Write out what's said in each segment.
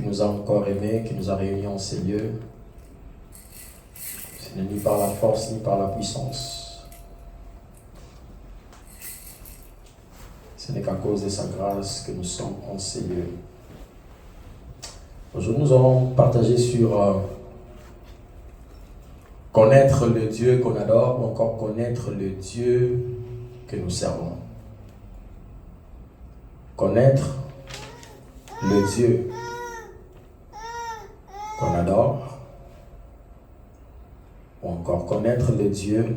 nous a encore aimés, qui nous a réunis en ces lieux. Ce n'est ni par la force, ni par la puissance. Ce n'est qu'à cause de sa grâce que nous sommes en ces lieux. Aujourd'hui, nous allons partager sur connaître le Dieu qu'on adore, ou encore connaître le Dieu que nous servons. Connaître le Dieu qu'on adore, ou encore connaître le Dieu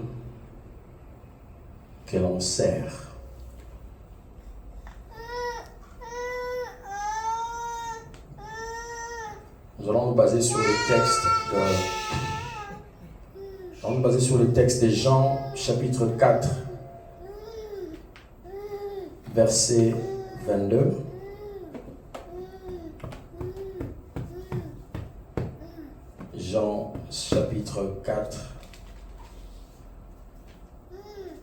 que l'on sert. Nous allons nous baser sur le texte de Jean, chapitre 4, verset 22. Jean, chapitre 4,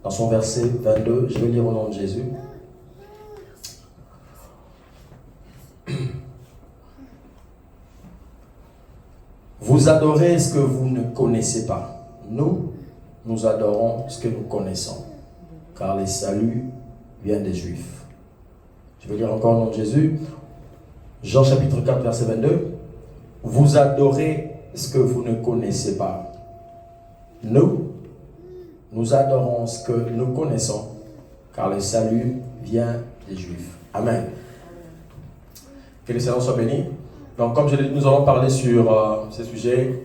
dans son verset 22, je vais lire au nom de Jésus. Vous adorez ce que vous ne connaissez pas. Nous adorons ce que nous connaissons, car le salut vient des Juifs. Je vais lire encore au nom de Jésus. Jean chapitre 4, verset 22. Vous adorez ce que vous ne connaissez pas. Nous adorons ce que nous connaissons, car le salut vient des Juifs. Amen. Que le Seigneur soit béni. Donc, comme je l'ai dit, nous allons parler sur ce sujet,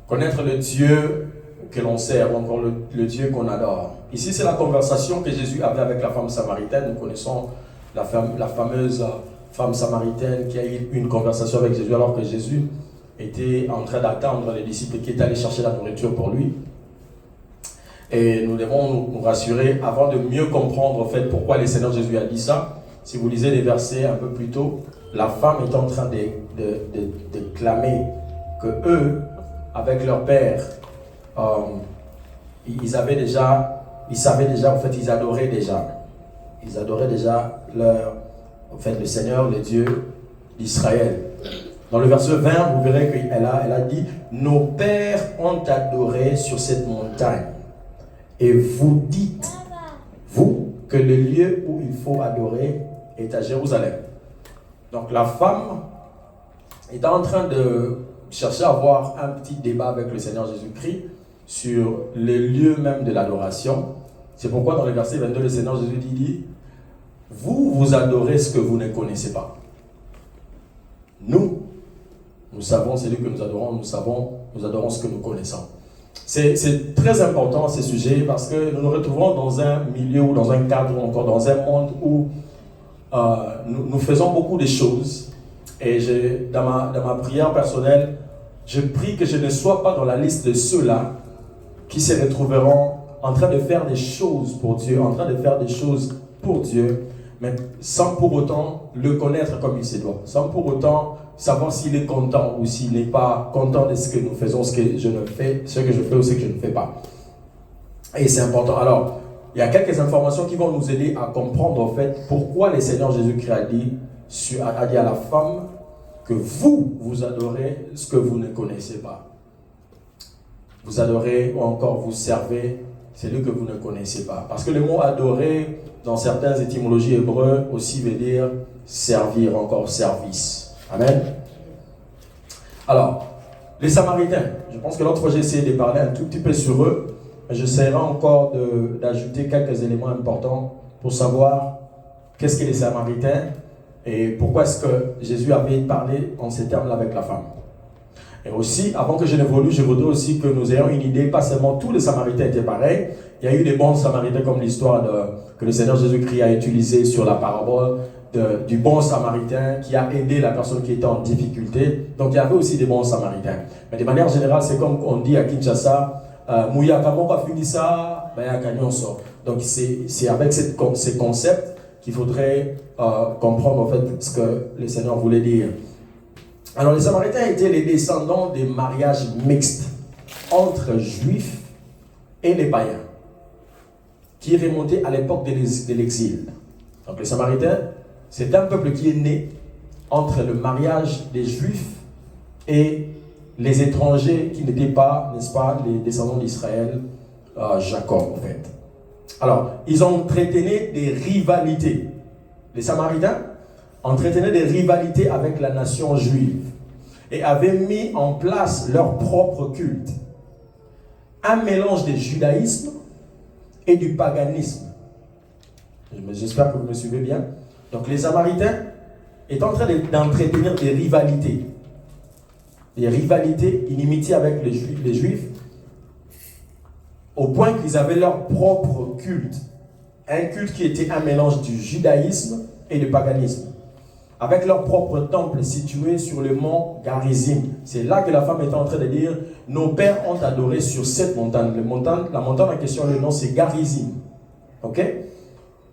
connaître le Dieu que l'on sert, ou encore le Dieu qu'on adore. Ici, c'est la conversation que Jésus avait avec la femme samaritaine. Nous connaissons la fameuse femme samaritaine qui a eu une conversation avec Jésus alors que Jésus était en train d'attendre les disciples qui étaient allés chercher la nourriture pour lui. Et nous devons nous rassurer avant de mieux comprendre en fait pourquoi le Seigneur Jésus a dit ça. Si vous lisez les versets un peu plus tôt, la femme est en train de clamer que eux, avec leur père, ils savaient déjà, en fait, ils adoraient déjà le Seigneur, le Dieu d'Israël. Dans le verset 20, vous verrez qu'elle a dit « Nos pères ont adoré sur cette montagne. Et vous dites, vous, que le lieu où il faut adorer est à Jérusalem. » Donc la femme est en train de chercher à avoir un petit débat avec le Seigneur Jésus-Christ sur le lieu même de l'adoration. C'est pourquoi dans le verset 22, le Seigneur Jésus dit « Vous adorez ce que vous ne connaissez pas. Nous savons celui que nous adorons, nous adorons ce que nous connaissons. » C'est très important ce sujet parce que nous nous retrouvons dans un milieu ou dans un cadre ou encore dans un monde où nous faisons beaucoup de choses. Et dans ma prière personnelle, je prie que je ne sois pas dans la liste de ceux-là qui se retrouveront en train de faire des choses pour Dieu, mais sans pour autant le connaître comme il se doit, sans pour autant savoir s'il est content ou s'il n'est pas content de ce que nous faisons, ce que je fais ou ce que je ne fais pas. Et c'est important. Alors, il y a quelques informations qui vont nous aider à comprendre en fait pourquoi le Seigneur Jésus-Christ a dit à la femme que vous adorez ce que vous ne connaissez pas. Vous adorez ou encore vous servez celui que vous ne connaissez pas. Parce que le mot adorer, dans certaines étymologies hébreues, aussi veut dire servir, encore service. Amen. Alors, les Samaritains, je pense que l'autre fois j'ai essayé de parler un tout petit peu sur eux, mais j'essaierai encore d'ajouter quelques éléments importants pour savoir qu'est-ce que les Samaritains et pourquoi est-ce que Jésus avait parlé en ces termes-là avec la femme. Et aussi, avant que je n'évolue, je voudrais aussi que nous ayons une idée, pas seulement tous les Samaritains étaient pareils, il y a eu des bons Samaritains comme l'histoire que le Seigneur Jésus-Christ a utilisée sur la parabole du bon Samaritain qui a aidé la personne qui était en difficulté. Donc il y avait aussi des bons Samaritains. Mais de manière générale, c'est comme on dit à Kinshasa, Mouya Kamora Finissa, donc c'est avec ces concepts qu'il faudrait comprendre en fait ce que le Seigneur voulait dire. Alors les Samaritains étaient les descendants des mariages mixtes entre Juifs et les païens, qui remontaient à l'époque de l'exil. Donc les Samaritains, c'est un peuple qui est né entre le mariage des Juifs et les étrangers qui n'étaient pas, n'est-ce pas, les descendants d'Israël, Jacob en fait. Alors, ils ont entretenu des rivalités. Les Samaritains entretenaient des rivalités avec la nation juive et avaient mis en place leur propre culte. Un mélange du judaïsme et du paganisme. J'espère que vous me suivez bien. Donc les Samaritains étaient en train d'entretenir des rivalités. Des rivalités, inimitié avec les Juifs, au point qu'ils avaient leur propre culte. Un culte qui était un mélange du judaïsme et du paganisme. Avec leur propre temple situé sur le mont Garizim. C'est là que la femme était en train de dire, nos pères ont adoré sur cette montagne. La montagne en question, le nom c'est Garizim. Ok?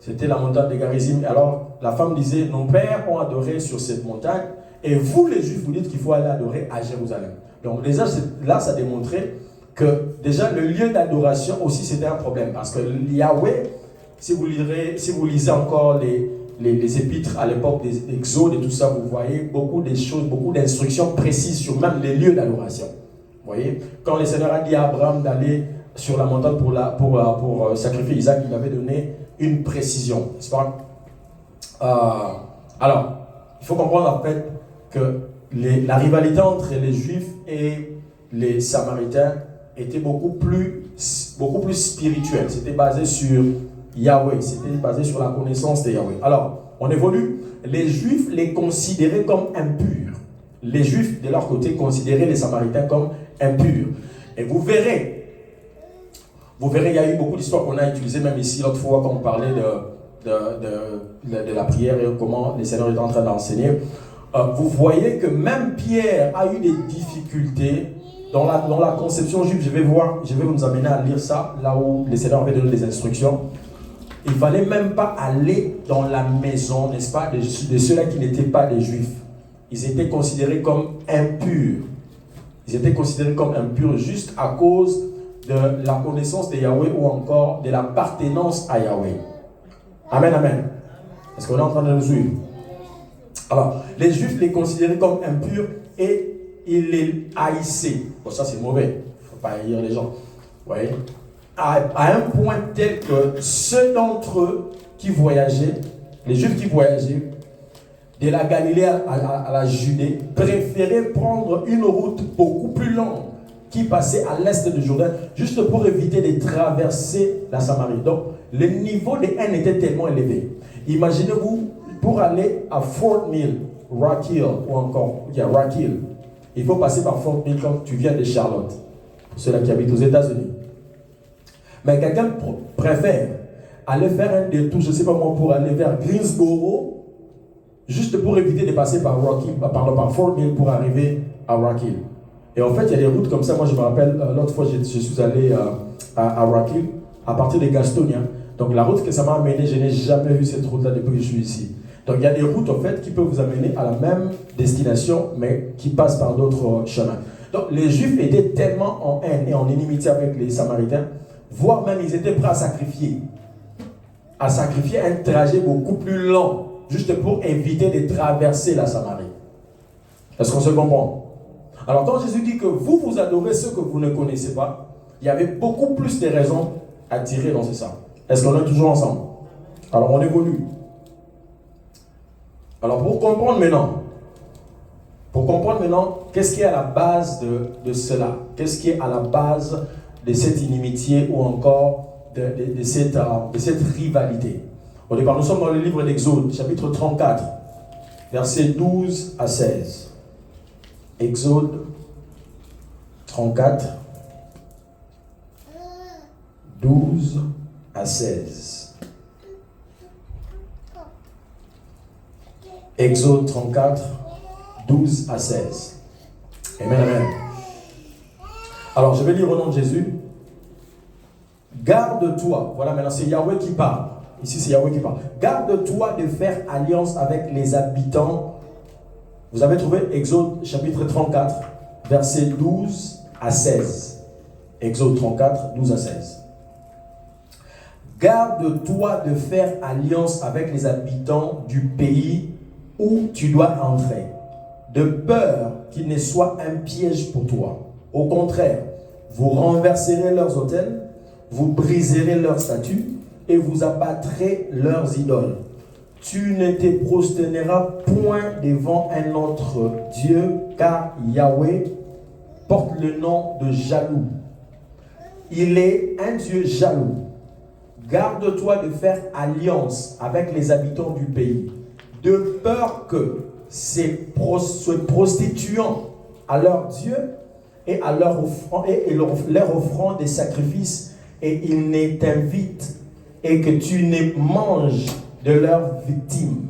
C'était la montagne de Garizim. Alors la femme disait, nos pères ont adoré sur cette montagne. Et vous les Juifs, vous dites qu'il faut aller adorer à Jérusalem. Donc déjà, là, ça démontrait que déjà le lieu d'adoration aussi c'était un problème. Parce que Yahweh, si vous lisez encore les épîtres à l'époque des Exodes et tout ça, vous voyez beaucoup de choses, beaucoup d'instructions précises sur même les lieux d'adoration. Vous voyez, quand le Seigneur a dit à Abraham d'aller sur la montagne pour sacrifier Isaac, il avait donné une précision, n'est-ce pas? Alors, il faut comprendre en fait que la rivalité entre les Juifs et les Samaritains était beaucoup plus spirituelle. C'était basé sur Yahweh, c'était basé sur la connaissance de Yahweh. Alors, on évolue. Les Juifs les considéraient comme impurs. Les Juifs, de leur côté, considéraient les Samaritains comme impurs. Et vous verrez, il y a eu beaucoup d'histoires qu'on a utilisées, même ici, l'autre fois, quand on parlait de la prière et comment les Seigneurs étaient en train d'enseigner. Vous voyez que même Pierre a eu des difficultés dans la conception juive. Je vais vous amener à lire ça, là où les Seigneurs avaient donné des instructions. Il ne fallait même pas aller dans la maison, n'est-ce pas, de ceux-là qui n'étaient pas des Juifs. Ils étaient considérés comme impurs. Ils étaient considérés comme impurs juste à cause de la connaissance de Yahweh ou encore de l'appartenance à Yahweh. Amen, amen. Est-ce qu'on est en train de nous suivre? Alors, les Juifs les considéraient comme impurs et ils les haïssaient. Bon, ça c'est mauvais. Il ne faut pas haïr les gens. Vous voyez? À un point tel que ceux d'entre eux qui voyageaient, les Juifs qui voyageaient, de la Galilée à la Judée, préféraient prendre une route beaucoup plus longue qui passait à l'est du Jourdain, juste pour éviter de traverser la Samarie. Donc, le niveau de haine était tellement élevé. Imaginez-vous, pour aller à Fort Mill, Rock Hill, ou encore, Rock Hill, il faut passer par Fort Mill quand tu viens de Charlotte, pour ceux-là qui habitent aux États-Unis. Mais quelqu'un préfère aller faire un détour, je ne sais pas moi, pour aller vers Greensboro, juste pour éviter de passer par par Fort Mill pour arriver à Rock Hill. Et en fait, il y a des routes comme ça. Moi, je me rappelle, l'autre fois, je suis allé à Rock Hill, à partir de Gastonia. Donc, la route que ça m'a amené, je n'ai jamais vu cette route-là depuis que je suis ici. Donc, il y a des routes, en fait, qui peuvent vous amener à la même destination, mais qui passent par d'autres chemins. Donc, les Juifs étaient tellement en haine et en inimitié avec les Samaritains, voire même, ils étaient prêts à sacrifier un trajet beaucoup plus long, juste pour éviter de traverser la Samarie. Est-ce qu'on se comprend? Alors, quand Jésus dit que vous adorez ceux que vous ne connaissez pas, il y avait beaucoup plus de raisons à tirer dans ce sens. Est-ce qu'on est toujours ensemble? Alors, on évolue. Alors, pour comprendre maintenant, qu'est-ce qui est à la base de cela? Qu'est-ce qui est à la base de cette inimitié ou encore de cette rivalité? Au départ, nous sommes dans le livre d'Exode, chapitre 34, versets 12 à 16. Exode 34, 12 à 16. Exode 34, 12 à 16. Amen, amen. Alors, je vais lire au nom de Jésus. Garde-toi. Voilà, maintenant c'est Yahweh qui parle. Ici, c'est Yahweh qui parle. Garde-toi de faire alliance avec les habitants. Vous avez trouvé Exode chapitre 34, versets 12 à 16. Exode 34, 12 à 16. Garde-toi de faire alliance avec les habitants du pays où tu dois entrer, de peur qu'il ne soit un piège pour toi. Au contraire, vous renverserez leurs autels, vous briserez leurs statues et vous abattrez leurs idoles. Tu ne te prosterneras point devant un autre Dieu, car Yahweh porte le nom de jaloux. Il est un Dieu jaloux. Garde-toi de faire alliance avec les habitants du pays, de peur que se prostituant à leur Dieu et à leur offrant des sacrifices, et ils ne t'invitent et que tu ne manges de leurs victimes,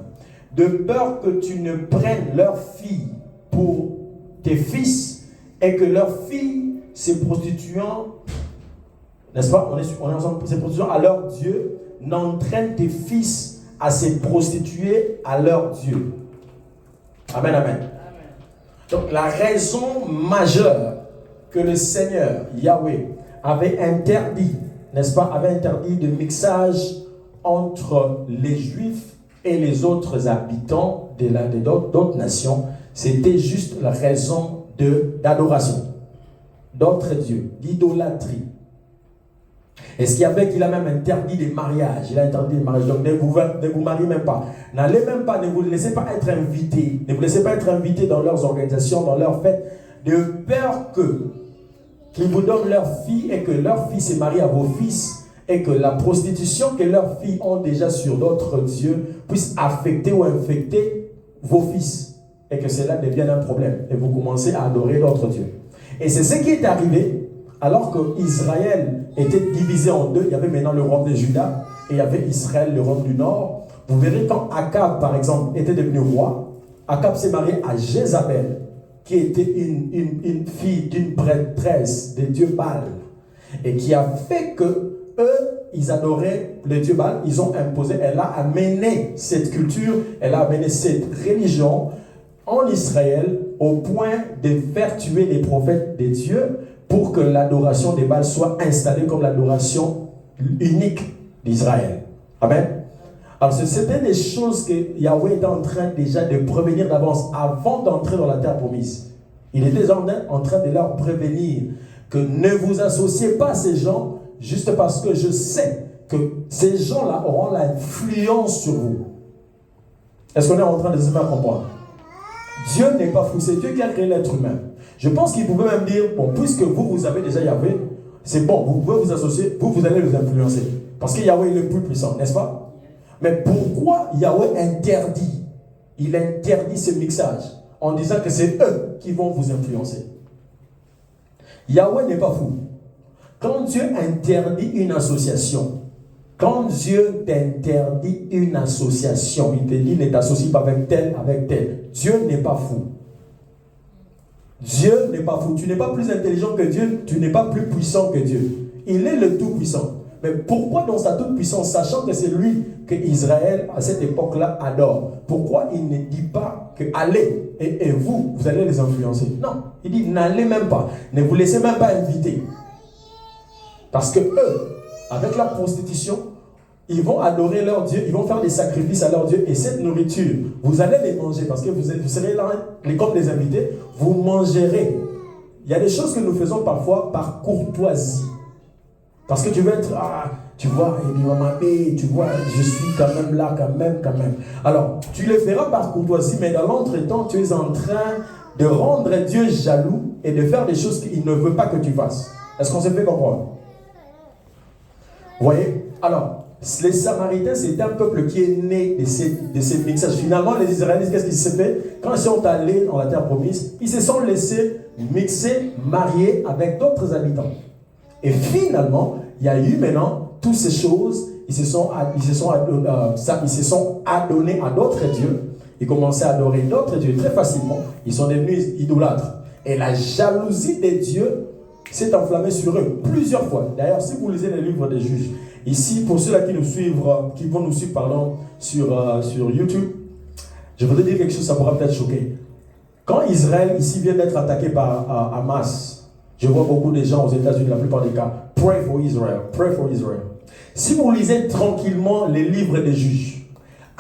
de peur que tu ne prennes leurs filles pour tes fils et que leurs filles se prostituant, n'est-ce pas, on est ensemble, se prostituant à leur Dieu, n'entraînent tes fils à se prostituer à leur Dieu. Amen, amen. Donc la raison majeure que le Seigneur, Yahweh, avait interdit, n'est-ce pas, avait interdit de mixage entre les Juifs et les autres habitants d'autres nations, c'était juste la raison d'adoration, d'autres dieux, d'idolâtrie. Et ce qui a fait qu'il a même interdit les mariages. Il a interdit les mariages. Donc ne vous mariez même pas. N'allez même pas, ne vous laissez pas être invités. Ne vous laissez pas être invités dans leurs organisations, dans leurs fêtes, de peur qu'ils vous donnent leurs filles et que leurs filles se marient à vos fils et que la prostitution que leurs filles ont déjà sur d'autres dieux puisse affecter ou infecter vos fils et que cela devienne un problème et vous commencez à adorer d'autres dieux. Et c'est ce qui est arrivé alors qu'Israël était divisé en deux. Il y avait maintenant le royaume de Juda et il y avait Israël, le royaume du Nord. Vous verrez quand Akab, par exemple, était devenu roi, Akab s'est marié à Jézabel, qui était une fille d'une prêtresse des dieux Baal, et qui a fait que eux, ils adoraient le dieu Baal. Ils ont imposé, elle a amené cette culture, elle a amené cette religion en Israël au point de faire tuer les prophètes des dieux pour que l'adoration des Baal soit installée comme l'adoration unique d'Israël. Amen. Alors c'était des choses que Yahweh était en train déjà de prévenir d'avance avant d'entrer dans la terre promise. Il était en train de leur prévenir que ne vous associez pas à ces gens juste parce que je sais que ces gens-là auront l'influence sur vous. Est-ce qu'on est en train de se faire comprendre? Dieu n'est pas fou, c'est Dieu qui a créé l'être humain. Je pense qu'il pouvait même dire, bon, puisque vous avez déjà Yahweh, c'est bon, vous pouvez vous associer, vous allez les influencer. Parce que Yahweh est le plus puissant, n'est-ce pas? Mais pourquoi Yahweh interdit? Il interdit ce mixage en disant que c'est eux qui vont vous influencer. Yahweh n'est pas fou. Quand Dieu interdit une association, quand Dieu t'interdit une association, il te dit ne t'associe pas avec tel, Dieu n'est pas fou. Dieu n'est pas fou. Tu n'es pas plus intelligent que Dieu, tu n'es pas plus puissant que Dieu. Il est le tout-puissant. Mais pourquoi dans sa toute-puissance, sachant que c'est lui que Israël, à cette époque-là, adore, pourquoi il ne dit pas que allez, et vous allez les influencer? Non, il dit n'allez même pas, ne vous laissez même pas inviter. Parce que eux, avec la prostitution, ils vont adorer leur Dieu, ils vont faire des sacrifices à leur Dieu, et cette nourriture, vous allez les manger, parce que vous serez là, comme des invités, vous mangerez. Il y a des choses que nous faisons parfois par courtoisie. Parce que tu veux être, tu vois, tu vois, je suis quand même là, quand même. Alors, tu le feras par courtoisie, mais dans l'entretemps, tu es en train de rendre Dieu jaloux et de faire des choses qu'il ne veut pas que tu fasses. Est-ce qu'on s'est fait comprendre? Vous voyez? Alors, les Samaritains, c'est un peuple qui est né de ces mixages. Finalement, les Israélites, qu'est-ce qui s'est fait? Quand ils sont allés dans la terre promise, ils se sont laissés mixer, marier avec d'autres habitants. Et finalement, il y a eu maintenant toutes ces choses, ils se sont adonnés à d'autres dieux. Ils commençaient à adorer d'autres dieux très facilement. Ils sont devenus idolâtres. Et la jalousie des dieux s'est enflammée sur eux plusieurs fois. D'ailleurs, si vous lisez les livres des juges, ici, pour ceux-là qui vont nous suivre sur YouTube, je voudrais dire quelque chose, ça pourra peut-être choquer. Quand Israël, ici, vient d'être attaqué par Hamas, je vois beaucoup de gens aux États-Unis, la plupart des cas, pray for Israel, pray for Israel. Si vous lisez tranquillement les livres des juges,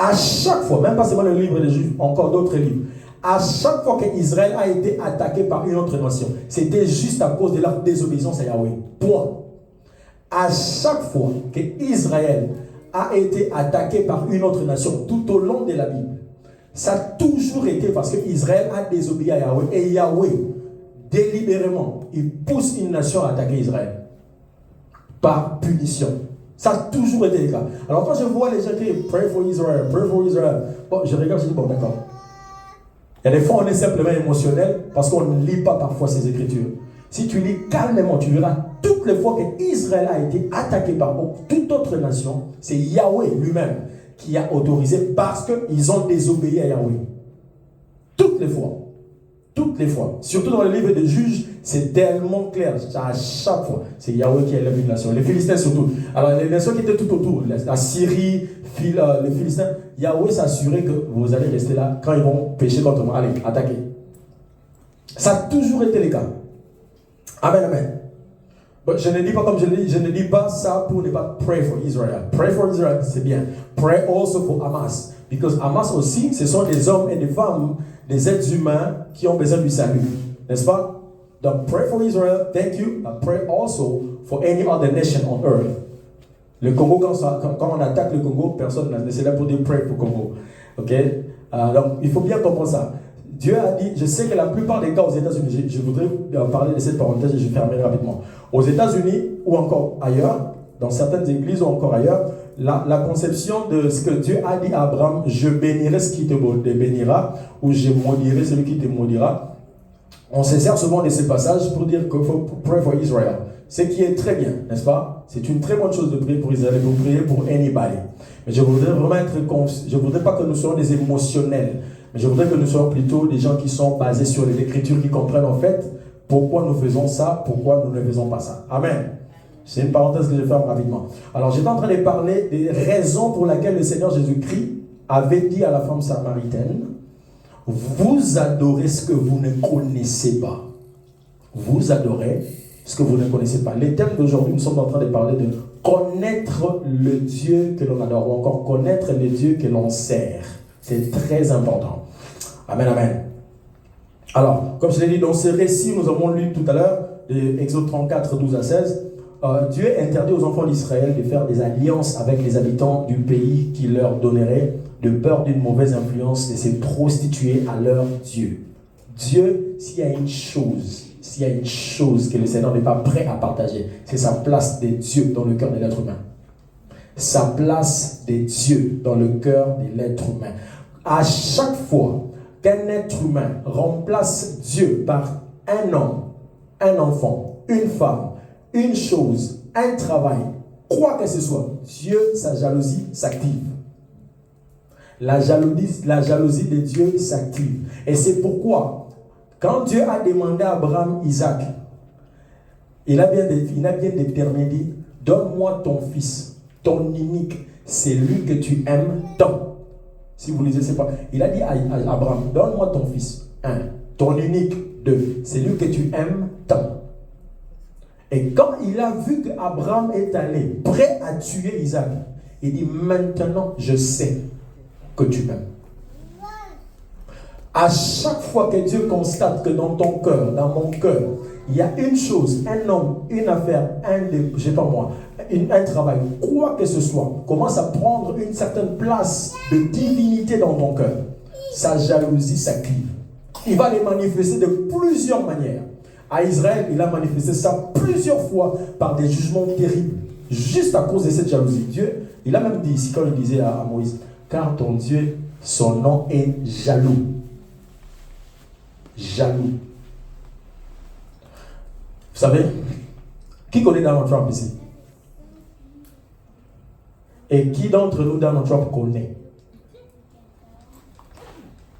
À chaque fois, même pas seulement le livre des Juifs, encore d'autres livres, à chaque fois qu'Israël a été attaqué par une autre nation, c'était juste à cause de leur désobéissance à Yahweh. Point. À chaque fois qu'Israël a été attaqué par une autre nation tout au long de la Bible, ça a toujours été parce qu'Israël a désobéi à Yahweh. Et Yahweh, délibérément, il pousse une nation à attaquer Israël par punition. Ça a toujours été le cas. Alors quand je vois les gens qui disent pray for Israel, bon, je regarde, je dis bon, d'accord. Il y a des fois on est simplement émotionnel parce qu'on ne lit pas parfois ces écritures. Si tu lis calmement, tu verras toutes les fois qu'Israël a été attaqué par toute autre nation, c'est Yahweh lui-même qui a autorisé parce qu'ils ont désobéi à Yahweh. Toutes les fois. Toutes les fois. Surtout dans le livre des Juges, c'est tellement clair. À chaque fois, c'est Yahweh qui élève une nation. Les Philistins surtout. Alors les nations qui étaient tout autour, la Syrie, les Philistins, Yahweh s'assurait que vous allez rester là quand ils vont pécher contre moi. Allez, attaquez. Ça a toujours été le cas. Amen, amen. But je ne dis pas comme je dis, je ne dis pas ça pour ne pas pray for Israel. Pray for Israel, c'est bien. Pray also for Hamas. Because Hamas aussi, ce sont des hommes et des femmes, des êtres humains qui ont besoin du salut. N'est-ce pas? Donc, pray for Israel, thank you. But pray also for any other nation on earth. Le Congo, quand on attaque le Congo, personne n'est là pour dire pray for Congo. Ok? Donc, il faut bien comprendre ça. Dieu a dit, je sais que la plupart des cas aux États-Unis, je voudrais parler de cette parenthèse et je fermerai rapidement. Aux États-Unis ou encore ailleurs, dans certaines églises ou encore ailleurs, la conception de ce que Dieu a dit à Abraham, je bénirai ce qui te bénira, ou je maudirai celui qui te maudira. On se sert souvent de ces passages pour dire qu'il faut pray for Israel. Ce qui est très bien, n'est-ce pas? C'est une très bonne chose de prier pour Israël, pour prier pour anybody. Mais je voudrais vraiment je voudrais pas que nous soyons des émotionnels. Mais je voudrais que nous soyons plutôt des gens qui sont basés sur les Écritures, qui comprennent en fait pourquoi nous faisons ça, pourquoi nous ne faisons pas ça. Amen. C'est une parenthèse que je ferme rapidement. Alors j'étais en train de parler des raisons pour lesquelles le Seigneur Jésus-Christ avait dit à la femme samaritaine, vous adorez ce que vous ne connaissez pas. Vous adorez ce que vous ne connaissez pas. Les thèmes d'aujourd'hui, nous sommes en train de parler de connaître le Dieu que l'on adore, ou encore connaître le Dieu que l'on sert. C'est très important. Amen, amen. Alors, comme je l'ai dit dans ce récit, nous avons lu tout à l'heure, Exode 34, 12 à 16, Dieu interdit aux enfants d'Israël de faire des alliances avec les habitants du pays qui leur donnerait de peur d'une mauvaise influence, de se prostituer à leur Dieu. Dieu, s'il y a une chose que le Seigneur n'est pas prêt à partager, c'est sa place des dieux dans le cœur de l'être humain. Sa place des dieux dans le cœur de l'être humain. À chaque fois qu'un être humain remplace Dieu par un homme, un enfant, une femme, une chose, un travail, quoi que ce soit, Dieu, sa jalousie s'active. La jalousie de Dieu s'active. Et c'est pourquoi, quand Dieu a demandé à Abraham Isaac, il a bien déterminé, donne-moi ton fils, ton unique, c'est lui que tu aimes tant. Si vous lisez, c'est pas. Il a dit à Abraham, donne-moi ton fils, un, ton unique, deux, c'est lui que tu aimes tant. Et quand il a vu qu'Abraham est allé prêt à tuer Isaac, il dit, maintenant je sais que tu m'aimes. À chaque fois que Dieu constate que dans ton cœur, dans mon cœur, il y a une chose, un homme, une affaire, un travail, quoi que ce soit, commence à prendre une certaine place de divinité dans ton cœur, sa jalousie s'active. Il va les manifester de plusieurs manières. À Israël, il a manifesté ça plusieurs fois par des jugements terribles, juste à cause de cette jalousie. Dieu, il a même dit ici, quand il disait à Moïse, car ton Dieu, son nom est jaloux. Jaloux. Vous savez, qui connaît Donald Trump ici? Et qui d'entre nous, Donald Trump, connaît?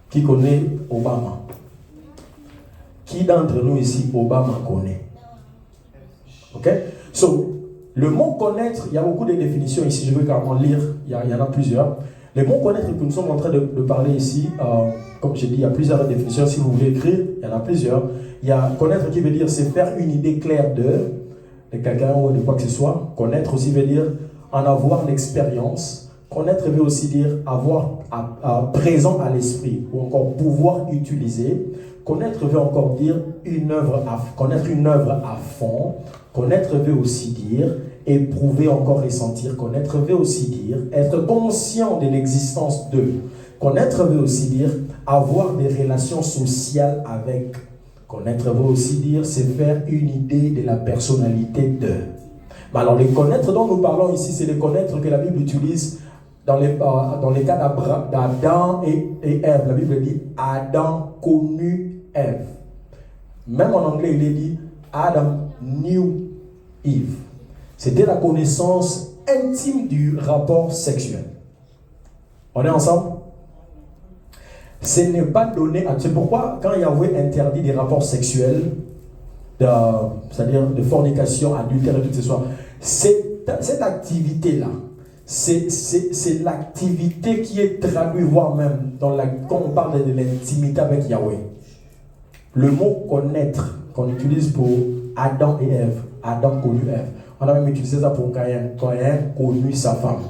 Qui connaît Obama? Qui d'entre nous ici, Obama connaît? Ok? So, le mot connaître, il y a beaucoup de définitions ici, je vais carrément lire, il y en a plusieurs. Le mot connaître que nous sommes en train de parler ici, comme j'ai dit, il y a plusieurs définitions. Si vous voulez écrire, il y en a plusieurs. Il y a connaître qui veut dire c'est faire une idée claire de quelqu'un ou de quoi que ce soit. Connaître aussi veut dire en avoir l'expérience, Connaître veut aussi dire avoir présent à l'esprit ou encore pouvoir utiliser. Connaître veut encore dire connaître une œuvre à fond. Connaître veut aussi dire éprouver, encore ressentir. Connaître veut aussi dire être conscient de l'existence d'eux. Connaître veut aussi dire avoir des relations sociales avec. Connaître veut aussi dire se faire une idée de la personnalité d'eux. Mais alors les connaître dont nous parlons ici, c'est les connaître que la Bible utilise dans les cas d'Adam et Ève. La Bible dit Adam connut Ève. Même en anglais, il est dit Adam knew Eve. C'était la connaissance intime du rapport sexuel. On est ensemble? Ce n'est pas donné à... C'est pourquoi quand Yahweh interdit des rapports sexuels, c'est-à-dire de fornication, adultère et toutes ces choses, cette activité-là, c'est l'activité qui est traduite, voire même quand on parle de l'intimité avec Yahweh. Le mot connaître qu'on utilise pour Adam et Ève, Adam connu Ève. On a même utilisé ça pour Caïn. Caïn connu sa femme.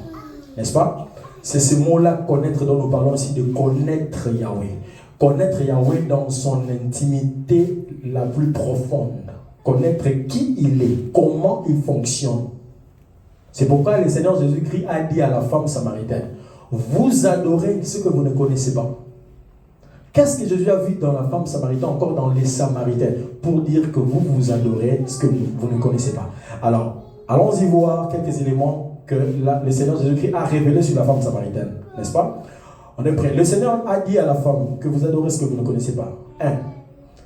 N'est-ce pas? C'est ce mot-là, connaître, dont nous parlons ici, de connaître Yahweh. Connaître Yahweh dans son intimité la plus profonde. Connaître qui il est, comment il fonctionne. C'est pourquoi le Seigneur Jésus-Christ a dit à la femme samaritaine, vous adorez ce que vous ne connaissez pas. Qu'est-ce que Jésus a vu dans la femme samaritaine, encore dans les Samaritains, pour dire que vous adorez ce que vous ne connaissez pas. Alors, allons-y voir quelques éléments que le Seigneur Jésus-Christ a révélés sur la femme samaritaine, n'est-ce pas? On est prêt. Le Seigneur a dit à la femme que vous adorez ce que vous ne connaissez pas. 1.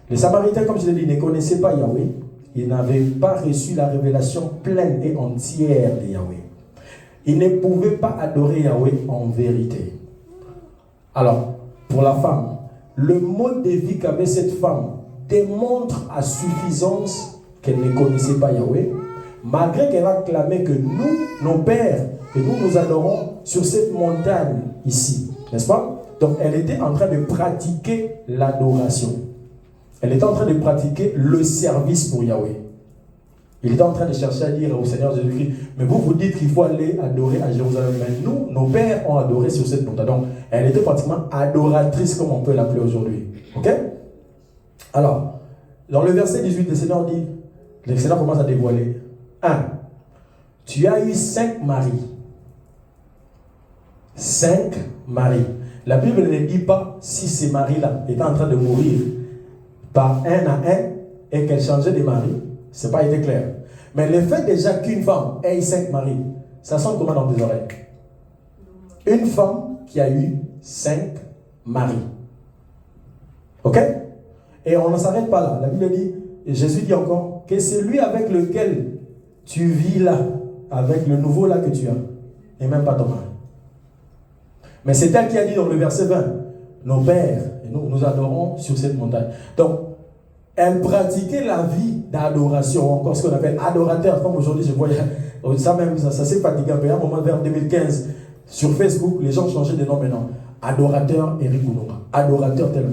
Les Samaritains, comme je l'ai dit, ne connaissaient pas Yahweh. Ils n'avaient pas reçu la révélation pleine et entière de Yahweh. Ils ne pouvaient pas adorer Yahweh en vérité. Alors, pour la femme, le mode de vie qu'avait cette femme démontre à suffisance qu'elle ne connaissait pas Yahweh, malgré qu'elle a clamé que nous, nos pères, que nous adorons sur cette montagne ici, n'est-ce pas? Donc elle était en train de pratiquer l'adoration. Elle était en train de pratiquer le service pour Yahweh. Il était en train de chercher à dire au Seigneur Jésus-Christ, mais vous dites qu'il faut aller adorer à Jérusalem. Mais nous, nos pères ont adoré sur cette montagne. Donc, elle était pratiquement adoratrice, comme on peut l'appeler aujourd'hui. Ok? Alors, dans le verset 18, le Seigneur commence à dévoiler. 1. Tu as eu 5 maris. 5 maris. La Bible ne dit pas si ces maris-là étaient en train de mourir par un à un et qu'elle changeait de mari. Ce n'est pas été clair. Mais le fait déjà qu'une femme ait 5 maris, ça sonne comment dans tes oreilles? Une femme qui a eu 5 maris. Ok? Et on ne s'arrête pas là. La Bible dit, et Jésus dit encore, que c'est lui avec lequel tu vis là, avec le nouveau là que tu as, et même pas ton mari. Mais c'est elle qui a dit dans le verset 20, nos pères, et nous adorons sur cette montagne. Donc, elle pratiquait la vie d'adoration, encore ce qu'on appelle adorateur. Comme aujourd'hui, je voyais ça s'est fatigué un peu. À un moment, vers 2015, sur Facebook, les gens changeaient de nom maintenant. Adorateur Eric Gounouga. Adorateur tel.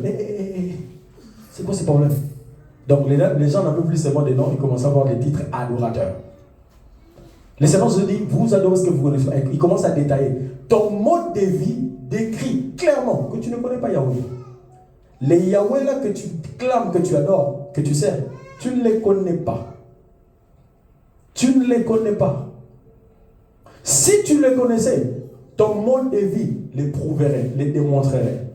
C'est quoi ce problème? Donc, les gens n'avaient plus seulement des noms, ils commencent à avoir des titres adorateurs. Les Seigneur se dit, vous adorez ce que vous connaissez. Il commence à détailler. Ton mode de vie décrit clairement que tu ne connais pas Yahweh. Les Yahweh là que tu clames, que tu adores, que tu sers, tu ne les connais pas. Tu ne les connais pas. Si tu les connaissais, ton mode de vie les prouverait, les démontrerait.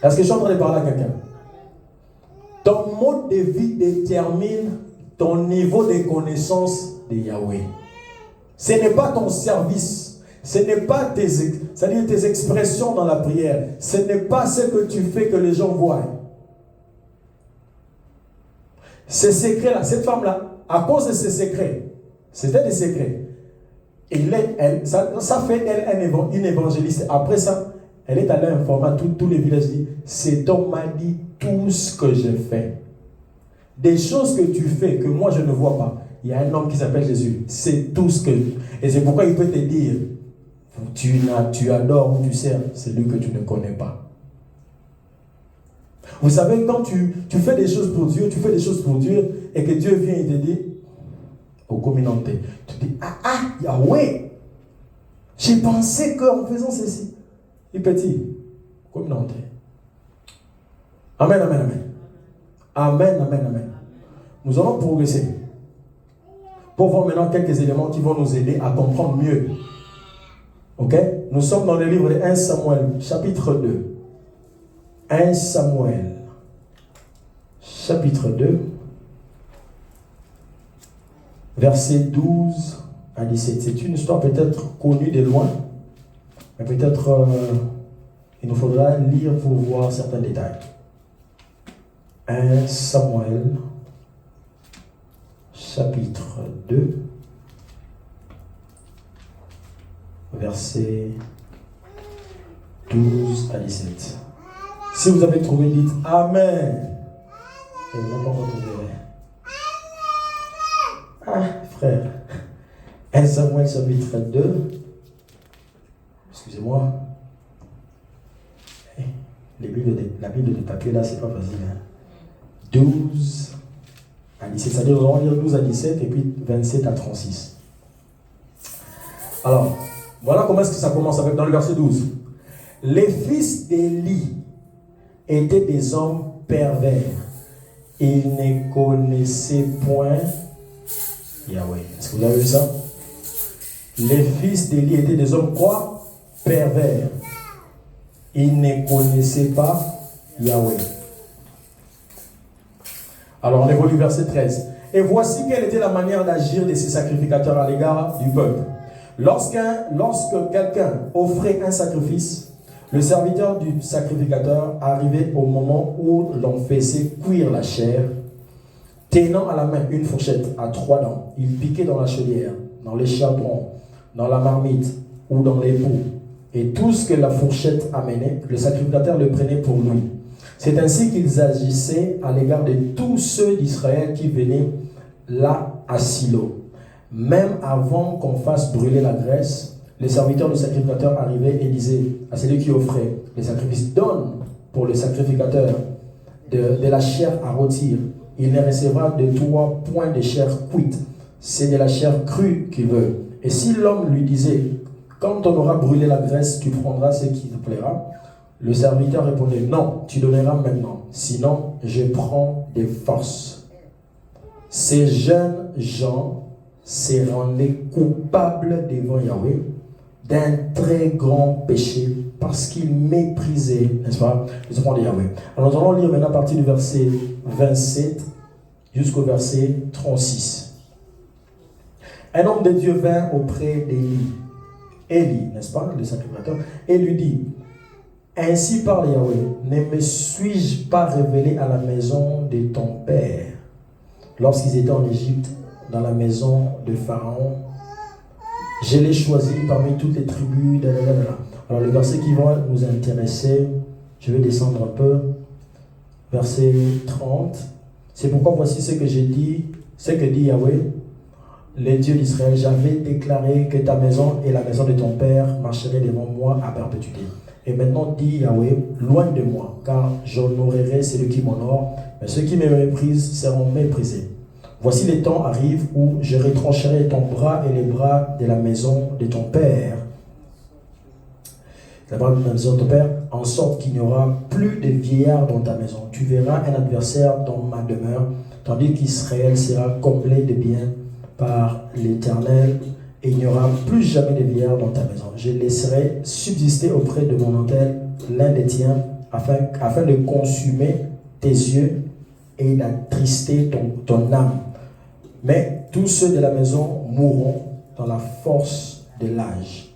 Est-ce que je suis en train de parler à quelqu'un? Ton mode de vie détermine ton niveau de connaissance de Yahweh. Ce n'est pas ton service. Ce n'est pas tes expressions dans la prière. Ce n'est pas ce que tu fais que les gens voient. Ces secrets-là, cette femme-là, à cause de ces secrets, c'était des secrets. Ça fait d'elle une évangéliste. Après ça, elle est allée informer tous les villages. Cet homme m'a dit tout ce que je fais. Des choses que tu fais, que moi je ne vois pas. Il y a un homme qui s'appelle Jésus. C'est tout ce que... Et c'est pourquoi il peut te dire, tu adores ou tu sers celui que tu ne connais pas. Vous savez, quand tu fais des choses pour Dieu, et que Dieu vient et te dit, au communauté, tu dis, Yahweh. J'ai pensé qu'en faisant ceci, il petit, comme non. Amen, amen, amen. Amen, amen, amen. Nous allons progresser pour voir maintenant quelques éléments qui vont nous aider à comprendre mieux. Ok? Nous sommes dans le livre de 1 Samuel, chapitre 2. 1 Samuel, chapitre 2, versets 12 à 17. C'est une histoire peut-être connue de loin, mais peut-être il nous faudra lire pour voir certains détails. 1 Samuel, chapitre 2, versets 12 à 17. Si vous avez trouvé, dites Amen. Et non pas retrouvé. Ah, frère. 1 Samuel, chapitre 2. Excusez-moi. La Bible de papier, là, c'est pas facile. 12 à 17. C'est-à-dire, on va lire 12 à 17 et puis 27 à 36. Alors, voilà comment est-ce que ça commence avec dans le verset 12. Les fils d'Élie étaient des hommes pervers. Ils ne connaissaient point Yahweh. Est-ce que vous avez vu ça? Les fils d'Élie étaient des hommes quoi? Pervers. Ils ne connaissaient pas Yahweh. Alors on évolue verset 13. Et voici quelle était la manière d'agir de ces sacrificateurs à l'égard du peuple. Lorsque quelqu'un offrait un sacrifice, le serviteur du sacrificateur arrivait au moment où l'on faisait cuire la chair, tenant à la main une fourchette à 3 dents. Il piquait dans la chaudière, dans les charbons, dans la marmite ou dans les pots. Et tout ce que la fourchette amenait, le sacrificateur le prenait pour lui. C'est ainsi qu'ils agissaient à l'égard de tous ceux d'Israël qui venaient là à Silo. Même avant qu'on fasse brûler la graisse, les serviteurs du sacrificateur arrivaient et disaient à celui qui offrait les sacrifices, donne pour le sacrificateur de la chair à rôtir. Il ne recevra de toi point de chair cuite, c'est de la chair crue qu'il veut. Et si l'homme lui disait, quand on aura brûlé la graisse, tu prendras ce qui te plaira, le serviteur répondait, non, tu donneras maintenant, sinon je prends des forces. Ces jeunes gens se rendaient coupables devant Yahweh d'un très grand péché parce qu'ils méprisaient, n'est-ce pas, les enfants de Yahweh. Alors nous allons lire maintenant à partir du verset 27 jusqu'au verset 36. Un homme de Dieu vint auprès Élie, n'est-ce pas, le sacrificateur, et lui dit, ainsi parle Yahweh, ne me suis-je pas révélé à la maison de ton père lorsqu'ils étaient en Égypte, dans la maison de Pharaon? Je l'ai choisi parmi toutes les tribus. Alors le verset qui va nous intéresser, je vais descendre un peu. Verset 30. C'est pourquoi voici ce que j'ai dit, ce que dit Yahweh, le Dieu d'Israël. J'avais déclaré que ta maison et la maison de ton père marcheraient devant moi à perpétuité. Et maintenant dit Yahweh, loin de moi, car j'honorerai celui qui m'honore, mais ceux qui me méprisent seront méprisés. Voici les temps arrivent où je retrancherai ton bras et les bras de la maison de ton père. La bras de la maison de ton père, en sorte qu'il n'y aura plus de vieillards dans ta maison. Tu verras un adversaire dans ma demeure, tandis qu'Israël sera comblé de biens par l'Éternel, et il n'y aura plus jamais de vieillards dans ta maison. Je laisserai subsister auprès de mon autel l'un des tiens, afin de consumer tes yeux et d'attrister ton âme. Mais tous ceux de la maison mourront dans la force de l'âge.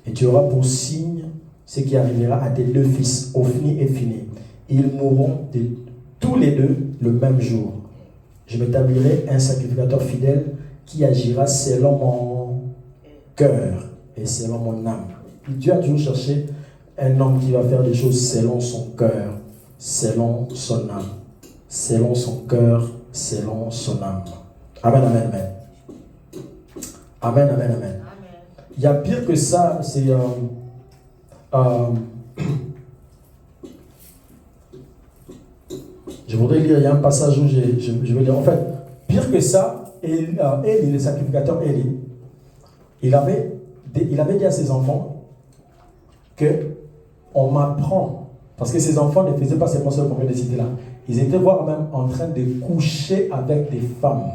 Et tu auras pour signe ce qui arrivera à tes 2 fils, Ophni et Phiné. Ils mourront tous les 2 le même jour. Je m'établirai un sacrificateur fidèle qui agira selon mon cœur et selon mon âme. Et Dieu a toujours cherché un homme qui va faire des choses selon son cœur, selon son âme. Selon son cœur, selon son âme. Amen, amen, amen. Amen, amen, amen. Il y a pire que ça, c'est... je voudrais lire, il y a un passage où je vais lire. En fait, pire que ça, Élie, le sacrificateur Élie, il avait il avait dit à ses enfants que on m'apprend, parce que ses enfants ne faisaient pas seulement ce qu'on vient de citer là, ils étaient voire même en train de coucher avec des femmes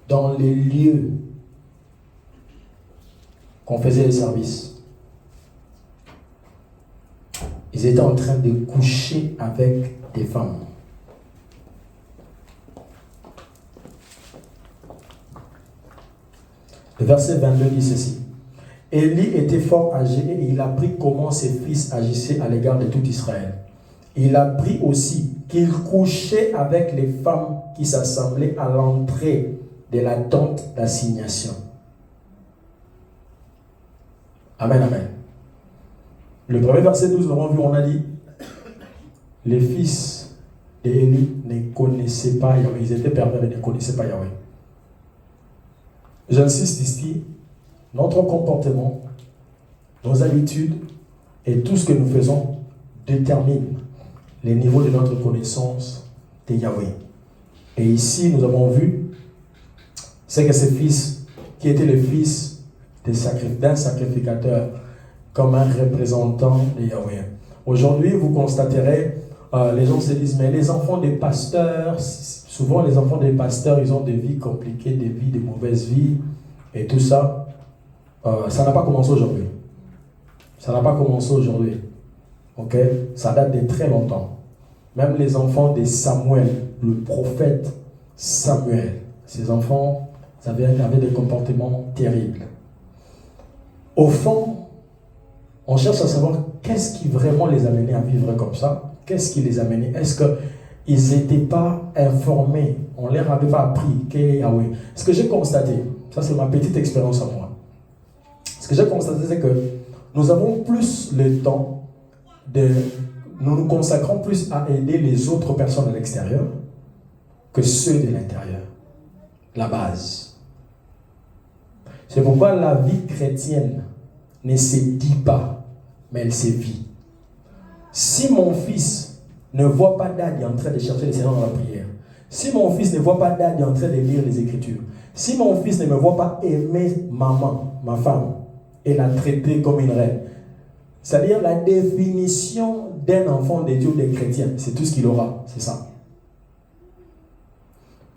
dans les lieux qu'on faisait les services. Ils étaient en train de coucher avec des femmes. Le verset 22 dit ceci. Élie était fort âgé et il apprit comment ses fils agissaient à l'égard de tout Israël. Il apprit aussi qu'il couchait avec les femmes qui s'assemblaient à l'entrée de la tente d'assignation. Amen, amen. Le premier verset 12, nous avons vu, on a dit, les fils d'Élie ne connaissaient pas Yahweh. Ils étaient pervers et ne connaissaient pas Yahweh. J'insiste ici, notre comportement, nos habitudes et tout ce que nous faisons détermine les niveaux de notre connaissance de Yahweh. Et ici, nous avons vu, c'est que ces fils, qui étaient les fils d'un sacrificateur, comme un représentant de Yahweh. Aujourd'hui, vous constaterez, les gens se disent, mais les enfants des pasteurs, souvent les enfants des pasteurs, ils ont des vies compliquées, des vies, de mauvaises vies, et tout ça. Ça n'a pas commencé aujourd'hui. Ça n'a pas commencé aujourd'hui. Ok? Ça date de très longtemps. Même les enfants de Samuel, le prophète Samuel, ces enfants avaient des comportements terribles. Au fond, on cherche à savoir qu'est-ce qui vraiment les amenait à vivre comme ça. Qu'est-ce qui les amenait? Est-ce qu'ils n'étaient pas informés? On ne leur avait pas appris qu'est Yahweh. Ce que j'ai constaté, ça c'est ma petite expérience à moi. Ce que j'ai constaté, c'est que nous avons plus le temps nous nous consacrons plus à aider les autres personnes à l'extérieur que ceux de l'intérieur. La base. C'est pourquoi la vie chrétienne ne se dit pas, mais elle se vit. Si mon fils ne voit pas Daddy en train de chercher le Seigneur dans la prière, si mon fils ne voit pas Daddy en train de lire les Écritures, si mon fils ne me voit pas aimer maman, ma femme, et la traiter comme une reine, c'est-à-dire la définition d'un enfant de Dieu, des chrétiens, c'est tout ce qu'il aura, c'est ça.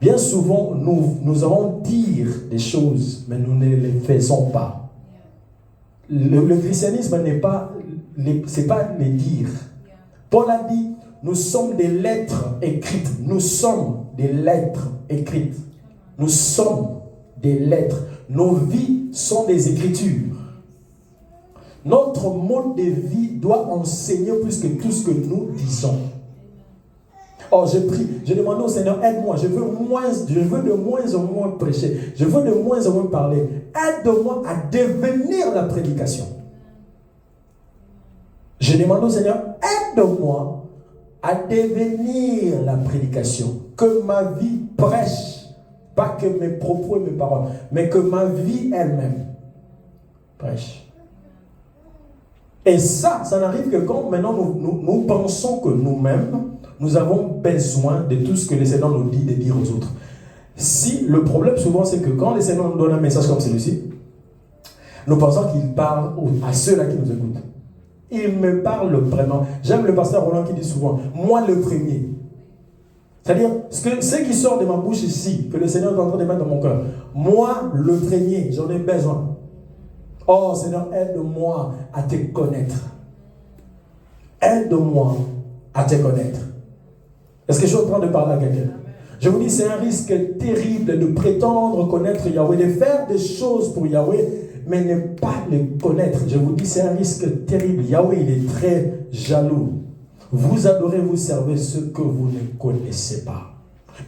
Bien souvent, nous allons dire des choses, mais nous ne les faisons pas. Le christianisme n'est pas, c'est pas les dire. Paul a dit, nous sommes des lettres écrites. Nous sommes des lettres écrites. Nous sommes des lettres. Nos vies sont des écritures. Notre mode de vie doit enseigner plus que tout ce que nous disons. Oh, je prie, je demande au Seigneur, aide-moi, je veux de moins en moins prêcher, je veux de moins en moins parler. Aide-moi à devenir la prédication. Je demande au Seigneur, aide-moi à devenir la prédication. Que ma vie prêche, pas que mes propos et mes paroles, mais que ma vie elle-même prêche. Et ça n'arrive que quand maintenant nous pensons que nous-mêmes, nous avons besoin de tout ce que le Seigneur nous dit de dire aux autres. Si le problème souvent c'est que quand le Seigneur nous donne un message comme celui-ci, nous pensons qu'il parle à ceux-là qui nous écoutent. Il me parle vraiment. J'aime le pasteur Roland qui dit souvent, moi le premier. C'est-à-dire, ce qui sort de ma bouche ici, que le Seigneur est en train de mettre dans mon cœur, moi le premier, j'en ai besoin. Oh Seigneur, aide-moi à te connaître. Aide-moi à te connaître. Est-ce que je suis en train de parler à quelqu'un? Je vous dis, c'est un risque terrible de prétendre connaître Yahweh, de faire des choses pour Yahweh, mais ne pas le connaître. Je vous dis, c'est un risque terrible. Yahweh, il est très jaloux. Vous adorez, vous servez ce que vous ne connaissez pas.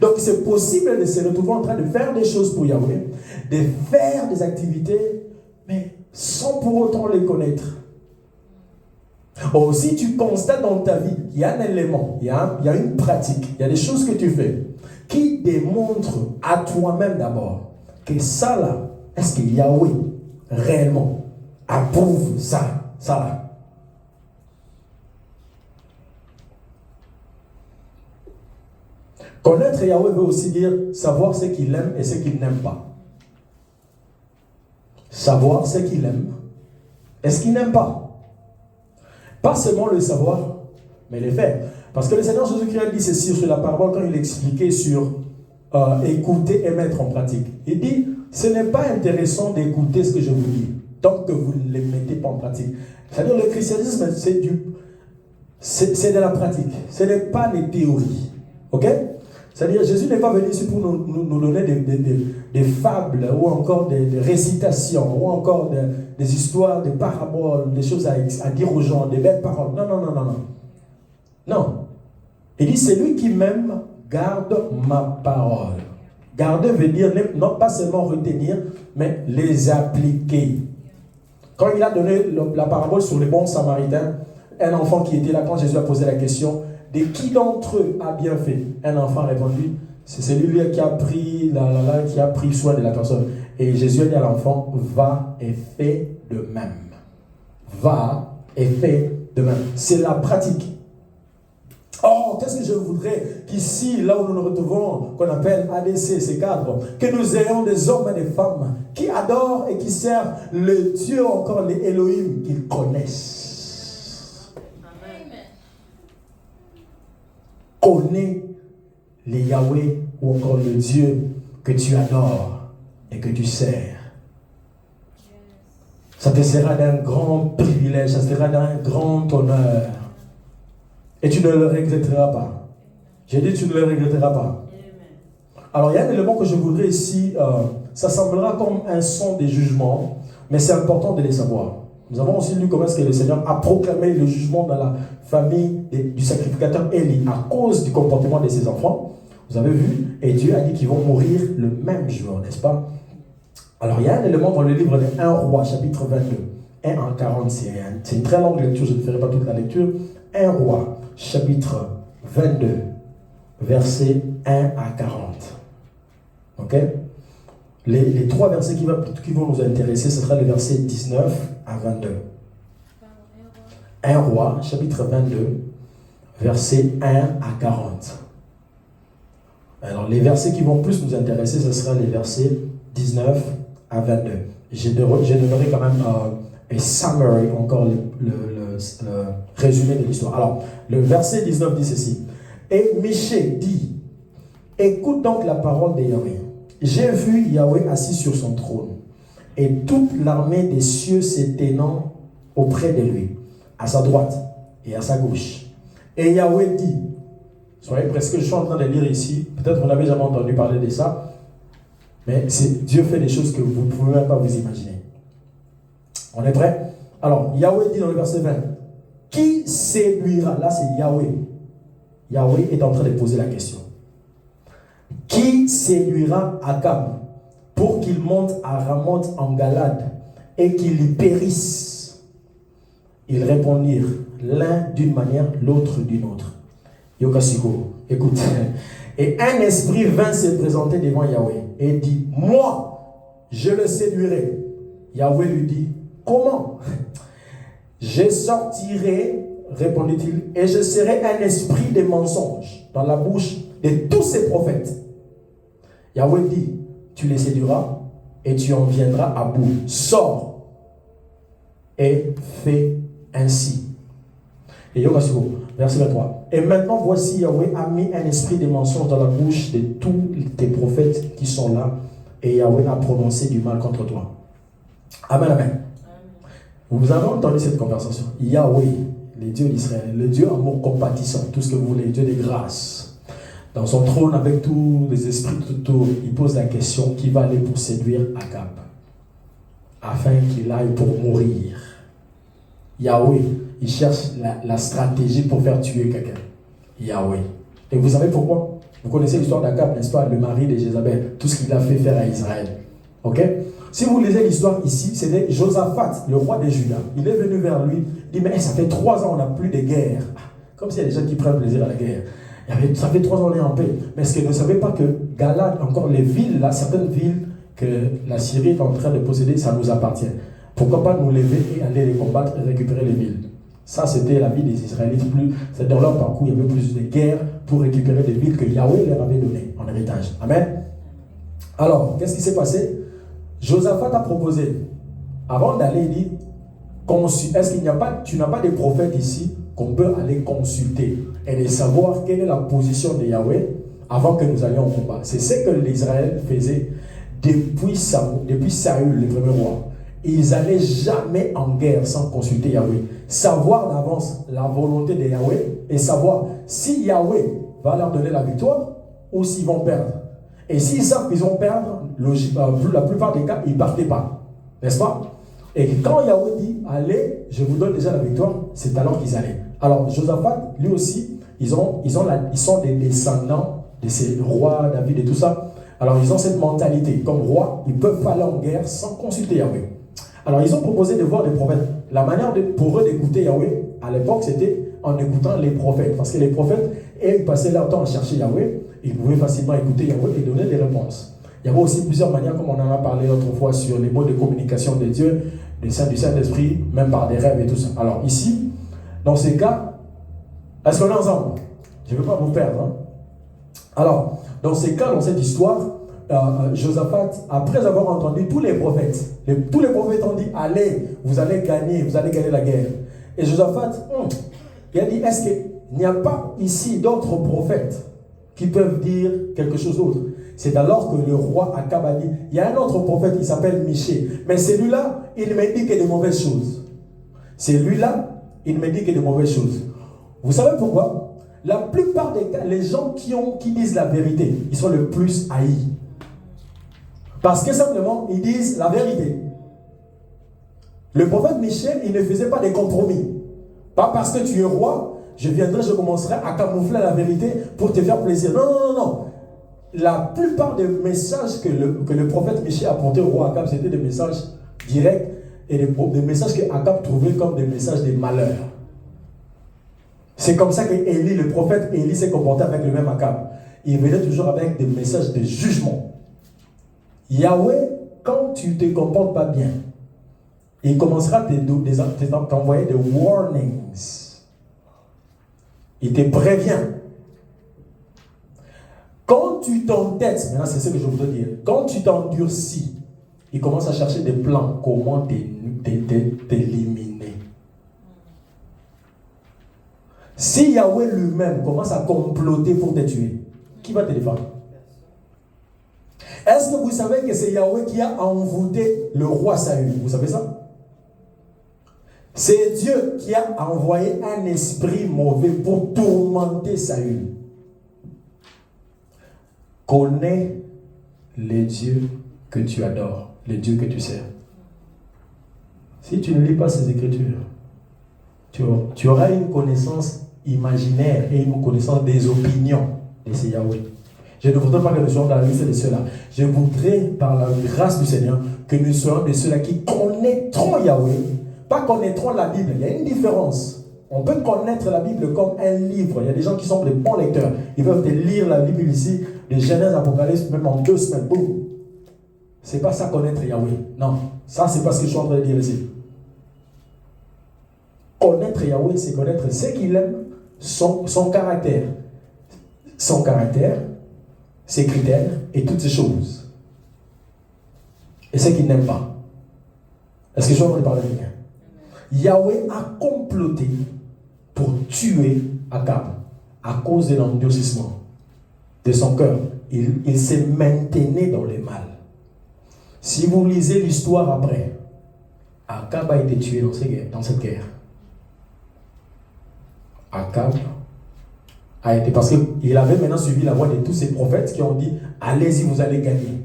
Donc, c'est possible de se retrouver en train de faire des choses pour Yahweh, de faire des activités, mais sans pour autant les connaître. Oh, si tu constates dans ta vie qu'il y a un élément, il y a une pratique, il y a des choses que tu fais qui démontrent à toi-même d'abord que ça là, est-ce que Yahweh réellement approuve ça là. Connaître Yahweh veut aussi dire savoir ce qu'il aime et ce qu'il n'aime pas. Savoir ce qu'il aime et ce qu'il n'aime pas. Pas seulement le savoir, mais les faire. Parce que le Seigneur Jésus-Christ a dit ceci sur la parole quand il expliquait sur écouter et mettre en pratique. Il dit, ce n'est pas intéressant d'écouter ce que je vous dis, tant que vous ne les mettez pas en pratique. C'est-à-dire le christianisme, c'est de la pratique. Ce n'est pas des théories. Ok? C'est-à-dire Jésus n'est pas venu ici pour nous donner des fables ou encore des récitations ou encore des histoires, des paraboles, des choses à dire aux gens, des belles paroles. Non, non, non, non, non. Non. Il dit, c'est lui qui m'aime, garde ma parole. Garder veut dire non pas seulement retenir, mais les appliquer. Quand il a donné la parabole sur les bons samaritains, un enfant qui était là, quand Jésus a posé la question, de qui d'entre eux a bien fait? Un enfant a répondu, c'est celui qui a pris soin de la personne. Et Jésus a dit à l'enfant, va et fais de même. Va et fais de même. C'est la pratique. Oh, qu'est-ce que je voudrais qu'ici, là où nous nous retrouvons, qu'on appelle ADC, ces cadres, que nous ayons des hommes et des femmes qui adorent et qui servent le Dieu, encore les Elohim, qu'ils connaissent. Amen. Connais les Yahweh ou encore le Dieu que tu adores et que tu sers. Ça te sera d'un grand privilège, ça te sera d'un grand honneur. Et tu ne le regretteras pas. J'ai dit tu ne le regretteras pas. Alors il y a un élément que je voudrais ici, ça semblera comme un son des jugements, mais c'est important de les savoir. Nous avons aussi lu comment est-ce que le Seigneur a proclamé le jugement dans la famille du sacrificateur Élie à cause du comportement de ses enfants. Vous avez vu, et Dieu a dit qu'ils vont mourir le même jour, n'est-ce pas? Alors il y a un élément dans le livre de 1 Roi, chapitre 22, 1 à 40, c'est une très longue lecture, je ne ferai pas toute la lecture. 1 Roi, chapitre 22, versets 1 à 40. Ok? Les trois versets qui vont nous intéresser, ce sera les versets 19 à 22. 1 Roi, chapitre 22, versets 1 à 40. Alors, les versets qui vont plus nous intéresser, ce sera les versets 19 à 22. J'ai donnerai quand même un summary, encore le résumé de l'histoire. Alors, le verset 19 dit ceci. Et Michée dit, écoute donc la parole de Yahweh. J'ai vu Yahweh assis sur son trône, et toute l'armée des cieux s'étendant auprès de lui, à sa droite et à sa gauche. Et Yahweh dit, soyez prêts, ce que je suis en train de lire ici, peut-être vous n'avez jamais entendu parler de ça, mais Dieu fait des choses que vous ne pouvez même pas vous imaginer. On est prêts? Alors, Yahweh dit dans le verset 20, qui séduira? Là, c'est Yahweh. Yahweh est en train de poser la question. Qui séduira Akab pour qu'il monte à Ramoth en Galade et qu'il y périsse? Ils répondirent, l'un d'une manière, l'autre d'une autre. Yokasiko, écoute. Et un esprit vint se présenter devant Yahweh et dit, moi, je le séduirai. Yahweh lui dit, comment? Je sortirai, répondit-il, et je serai un esprit de mensonge dans la bouche de tous ces prophètes. Yahweh dit, tu les séduiras et tu en viendras à bout. Sors et fais ainsi. Et Yokasuko, verset 23. Et maintenant, voici, Yahweh a mis un esprit de mensonge dans la bouche de tous tes prophètes qui sont là, et Yahweh a prononcé du mal contre toi. Amen, amen. Vous avez entendu cette conversation. Yahweh, le Dieu d'Israël, le Dieu amour compatissant, tout ce que vous voulez, Dieu de grâce. Dans son trône, avec tous les esprits tout autour, il pose la question, qui va aller pour séduire Akab, afin qu'il aille pour mourir. Yahweh, il cherche la stratégie pour faire tuer quelqu'un. Yahweh. Et vous savez pourquoi? Vous connaissez l'histoire d'Akab, n'est-ce pas? Le mari de Jézabel, tout ce qu'il a fait faire à Israël. Ok? Si vous lisez l'histoire ici, c'était Josaphat, le roi de Juda. Il est venu vers lui, il dit, mais ça fait 3 ans, on n'a plus de guerre. Comme s'il y a des gens qui prennent plaisir à la guerre. Ça fait 3 ans, on est en paix. Mais est-ce que vous ne savez pas que Galade, encore les villes, là, certaines villes que la Syrie est en train de posséder, ça nous appartient. Pourquoi pas nous lever et aller les combattre et récupérer les villes? Ça, c'était la vie des Israélites. C'est dans leur parcours, il y avait plus de guerres pour récupérer des villes que Yahweh leur avait données en héritage. Amen. Alors, qu'est-ce qui s'est passé? Josaphat a proposé, Avant d'aller, il dit, est-ce qu'il n'y a pas, tu n'as pas de prophète ici qu'on peut aller consulter et de savoir quelle est la position de Yahweh avant que nous allions au combat. C'est ce que l'Israël faisait depuis Saül, le premier roi. Ils n'allaient jamais en guerre sans consulter Yahweh. Savoir d'avance la volonté de Yahweh et savoir si Yahweh va leur donner la victoire ou s'ils vont perdre. Et s'ils savent qu'ils vont perdre, la plupart des cas, ils ne partaient pas. N'est-ce pas? Et quand Yahweh dit, allez, je vous donne déjà la victoire, c'est alors qu'ils allaient. Alors, Josaphat, lui aussi, ils sont des descendants de ces rois, David et tout ça. Alors, ils ont cette mentalité. Comme roi, ils ne peuvent pas aller en guerre sans consulter Yahweh. Alors, ils ont proposé de voir des prophètes. La manière pour eux d'écouter Yahweh, à l'époque, c'était en écoutant les prophètes. Parce que les prophètes, ils passaient leur temps à chercher Yahweh. Ils pouvaient facilement écouter Yahweh et donner des réponses. Il y avait aussi plusieurs manières, comme on en a parlé l'autre fois, sur les modes de communication de Dieu, du Saint-Esprit, même par des rêves et tout ça. Alors, ici, dans ces cas, est-ce qu'on est ensemble? Je ne veux pas vous perdre. Hein? Alors, dans ces cas, dans cette histoire, Josaphat, après avoir entendu tous les prophètes ont dit, allez, vous allez gagner la guerre. Et Josaphat, il a dit, est-ce qu'il n'y a pas ici d'autres prophètes qui peuvent dire quelque chose d'autre? C'est alors que le roi Akab a dit, il y a un autre prophète qui s'appelle Michée, mais celui-là, il me dit que de mauvaises choses. Celui-là, il me dit que de mauvaises choses. Vous savez pourquoi? La plupart des cas, les gens qui disent la vérité, ils sont le plus haïs. Parce que simplement, ils disent la vérité. Le prophète Michée, il ne faisait pas des compromis. Pas parce que tu es roi, je commencerai à camoufler la vérité pour te faire plaisir. Non. La plupart des messages que le prophète Michée apportait au roi Akab, c'était des messages directs et des messages que Akab trouvait comme des messages de malheur. C'est comme ça que le prophète Élie s'est comporté avec le même Akab. Il venait toujours avec des messages de jugement. Yahweh, quand tu ne te comportes pas bien, il commencera à t'envoyer des warnings. Il te prévient. Quand tu t'entêtes, maintenant c'est ce que je voudrais dire, quand tu t'endurcis, il commence à chercher des plans, comment t'éliminer. Si Yahweh lui-même commence à comploter pour te tuer, qui va te défendre? Est-ce que vous savez que c'est Yahweh qui a envoûté le roi Saül? Vous savez ça? C'est Dieu qui a envoyé un esprit mauvais pour tourmenter Saül. Connais les dieux que tu adores, les dieux que tu sers. Si tu ne lis pas ces écritures, tu auras une connaissance imaginaire et une connaissance des opinions de ces Yahweh. Je ne voudrais pas que nous soyons dans la liste de ceux-là. Je voudrais, par la grâce du Seigneur, que nous soyons de ceux-là qui connaîtront Yahweh, pas connaîtront la Bible. Il y a une différence. On peut connaître la Bible comme un livre. Il y a des gens qui sont des bons lecteurs. Ils peuvent te lire la Bible ici, de Genèse, Apocalypse, même en 2 semaines. Boum. C'est pas ça connaître Yahweh. Non. Ça, c'est pas ce que je suis en train de dire ici. Connaître Yahweh, c'est connaître ce qu'il aime, son caractère. Son caractère, ses critères et toutes ces choses. Et ce qu'il n'aime pas. Est-ce que je suis en train de parler de quelqu'un? Yahweh a comploté pour tuer Akab à cause de l'endurcissement de son cœur. Il se maintenait dans le mal. Si vous lisez l'histoire après, Akab a été tué dans cette guerre. Akab a été, parce qu'il avait maintenant suivi la voix de tous ces prophètes qui ont dit, allez-y, vous allez gagner.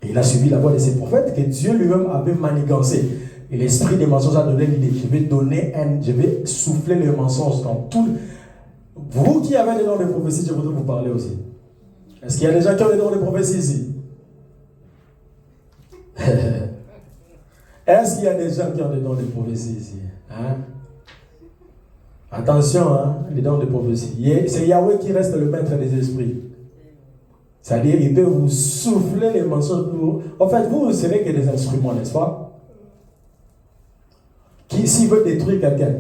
Et il a suivi la voix de ces prophètes que Dieu lui-même avait manigancé. Et l'esprit des mensonges a donné l'idée. Je vais souffler les mensonges dans tout. Vous qui avez des dons de prophétie, je voudrais vous parler aussi. Est-ce qu'il y a des gens qui ont des dons de prophétie ici? Est-ce qu'il y a des gens qui ont des dons de prophétie ici? Hein? Attention, hein, les dons de prophétie. C'est Yahweh qui reste le maître des esprits. C'est-à-dire, il peut vous souffler les mensonges. En fait, vous serez que des instruments, n'est-ce pas? S'il veut détruire quelqu'un,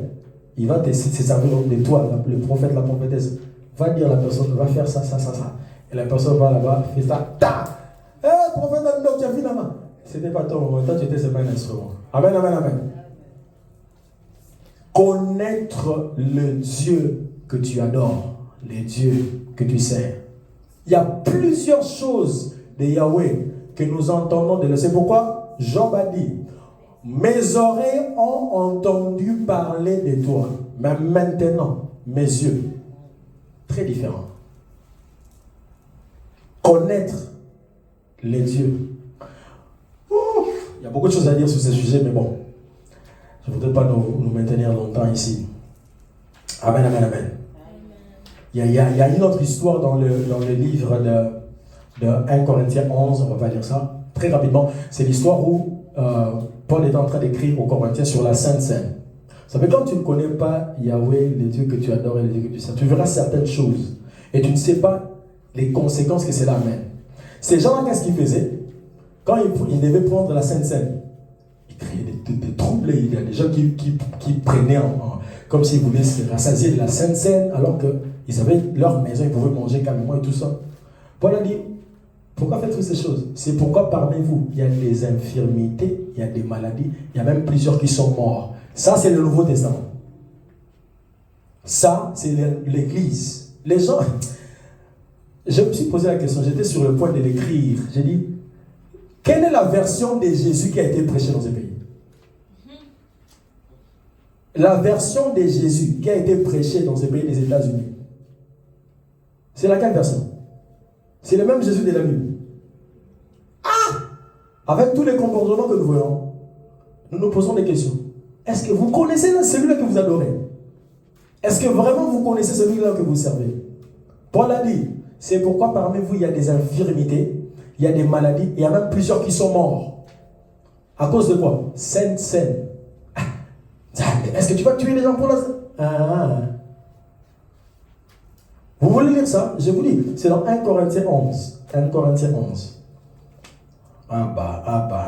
il va se servir de toi, le prophète, la prophétesse. Va dire à la personne, va faire ça. Et la personne va là-bas, fait ça. Ta! Prophète, tu as vu là-bas. C'était pas ton moment, toi tu étais seulement un instrument. Amen, amen, amen. Connaître le Dieu que tu adores, le Dieu que tu sers. Il y a plusieurs choses de Yahweh que nous entendons de lui. C'est pourquoi Job a dit, mes oreilles ont entendu parler de toi, mais maintenant, mes yeux, très différents. Connaître les dieux. Il y a beaucoup de choses à dire sur ce sujet, mais bon, je ne voudrais pas nous maintenir longtemps ici. Amen, amen, amen. Il y a une autre histoire dans le livre de 1 Corinthiens 11, on va pas dire ça, très rapidement. C'est l'histoire où Paul est en train d'écrire aux Corinthiens sur la Sainte Seine. Vous savez, quand tu ne connais pas Yahweh, les dieux que tu adores et les dieux que tu sais, tu verras certaines choses et tu ne sais pas les conséquences que cela amène. Ces gens-là, qu'est-ce qu'ils faisaient? Quand ils devaient prendre la Sainte Seine, ils créaient des troubles. Il y a des gens qui prenaient comme s'ils voulaient se rassasier de la Sainte Seine, alors qu'ils avaient leur maison, ils pouvaient manger calmement et tout ça. Paul a dit, pourquoi faites-vous ces choses? C'est pourquoi parmi vous, il y a des infirmités, il y a des maladies, il y a même plusieurs qui sont morts. Ça, c'est le Nouveau Testament. Ça, c'est l'Église. Les gens... Je me suis posé la question, j'étais sur le point de l'écrire. J'ai dit, quelle est la version de Jésus qui a été prêchée dans ce pays? La version de Jésus qui a été prêchée dans ce pays des États-Unis. C'est laquelle version? C'est le même Jésus de la Bible. Avec tous les comportements que nous voyons, nous nous posons des questions. Est-ce que vous connaissez celui-là que vous adorez? Est-ce que vraiment vous connaissez celui-là que vous servez? Paul a dit, c'est pourquoi parmi vous il y a des infirmités, il y a des maladies, et il y a même plusieurs qui sont morts. À cause de quoi? Sainte Seine. Est-ce que tu vas tuer les gens pour la... Vous voulez lire ça? Je vous dis, c'est dans 1 Corinthiens 11. 1 Corinthiens 11.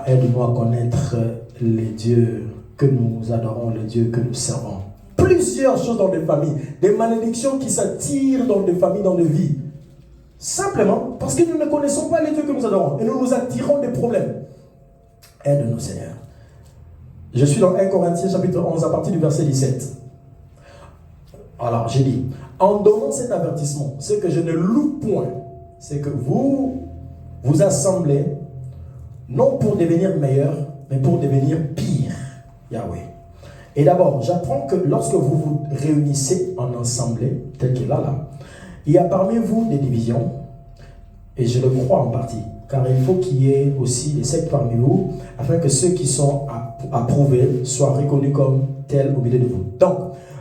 Aide-nous à connaître les dieux que nous adorons, les dieux que nous servons. Plusieurs choses dans des familles, des malédictions qui s'attirent dans des familles, dans des vies. Simplement parce que nous ne connaissons pas les dieux que nous adorons et nous nous attirons des problèmes. Aide-nous, Seigneur. Je suis dans 1 Corinthiens chapitre 11 à partir du verset 17. Alors, j'ai dit, en donnant cet avertissement, ce que je ne loue point, c'est que vous vous assemblez non pour devenir meilleur, mais pour devenir pire. Yahweh. Et d'abord, j'apprends que lorsque vous vous réunissez en assemblée, tel qu'il est là, il y a parmi vous des divisions, et je le crois en partie, car il faut qu'il y ait aussi des sectes parmi vous, afin que ceux qui sont approuvés soient reconnus comme tels au milieu de vous. Donc,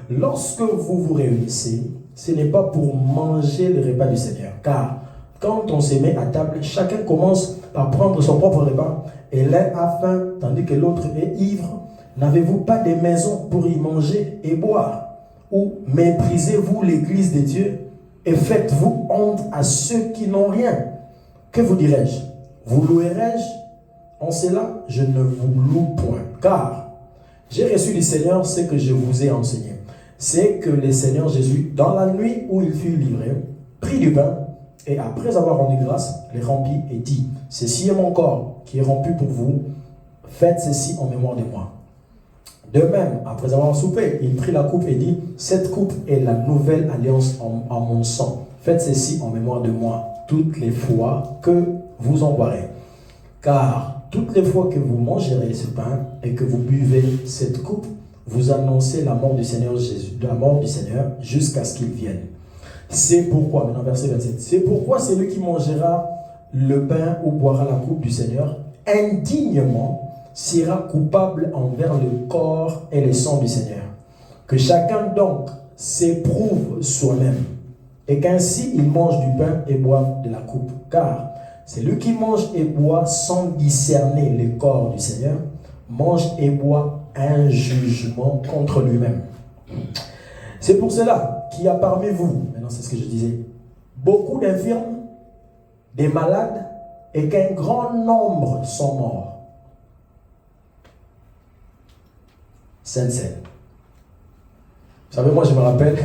lorsque vous vous réunissez, ce n'est pas pour manger le repas du Seigneur, car quand on se met à table, chacun commence par prendre son propre repas, et l'un a faim, tandis que l'autre est ivre. N'avez-vous pas des maisons pour y manger et boire? Ou méprisez-vous l'église de Dieu et faites-vous honte à ceux qui n'ont rien? Que vous dirais-je? Vous louerai-je? En cela, je ne vous loue point, car j'ai reçu du Seigneur ce que je vous ai enseigné. C'est que le Seigneur Jésus, dans la nuit où il fut livré, prit du pain et après avoir rendu grâce, les rompit et dit, ceci est mon corps qui est rompu pour vous, faites ceci en mémoire de moi. De même, après avoir soupé, il prit la coupe et dit, cette coupe est la nouvelle alliance en mon sang. Faites ceci en mémoire de moi, toutes les fois que vous en boirez. Car toutes les fois que vous mangerez ce pain et que vous buvez cette coupe, vous annoncez la mort du Seigneur Jésus, la mort du Seigneur jusqu'à ce qu'il vienne. C'est pourquoi, maintenant verset 27, c'est pourquoi celui qui mangera le pain ou boira la coupe du Seigneur indignement sera coupable envers le corps et le sang du Seigneur. Que chacun donc s'éprouve soi-même, et qu'ainsi il mange du pain et boive de la coupe. Car celui qui mange et boit sans discerner le corps du Seigneur, mange et boit un jugement contre lui-même. C'est pour cela qu'il y a parmi vous, maintenant c'est ce que je disais, beaucoup d'infirmes, des malades, et qu'un grand nombre sont morts. Sainte-Seine. Vous savez, moi je me rappelle,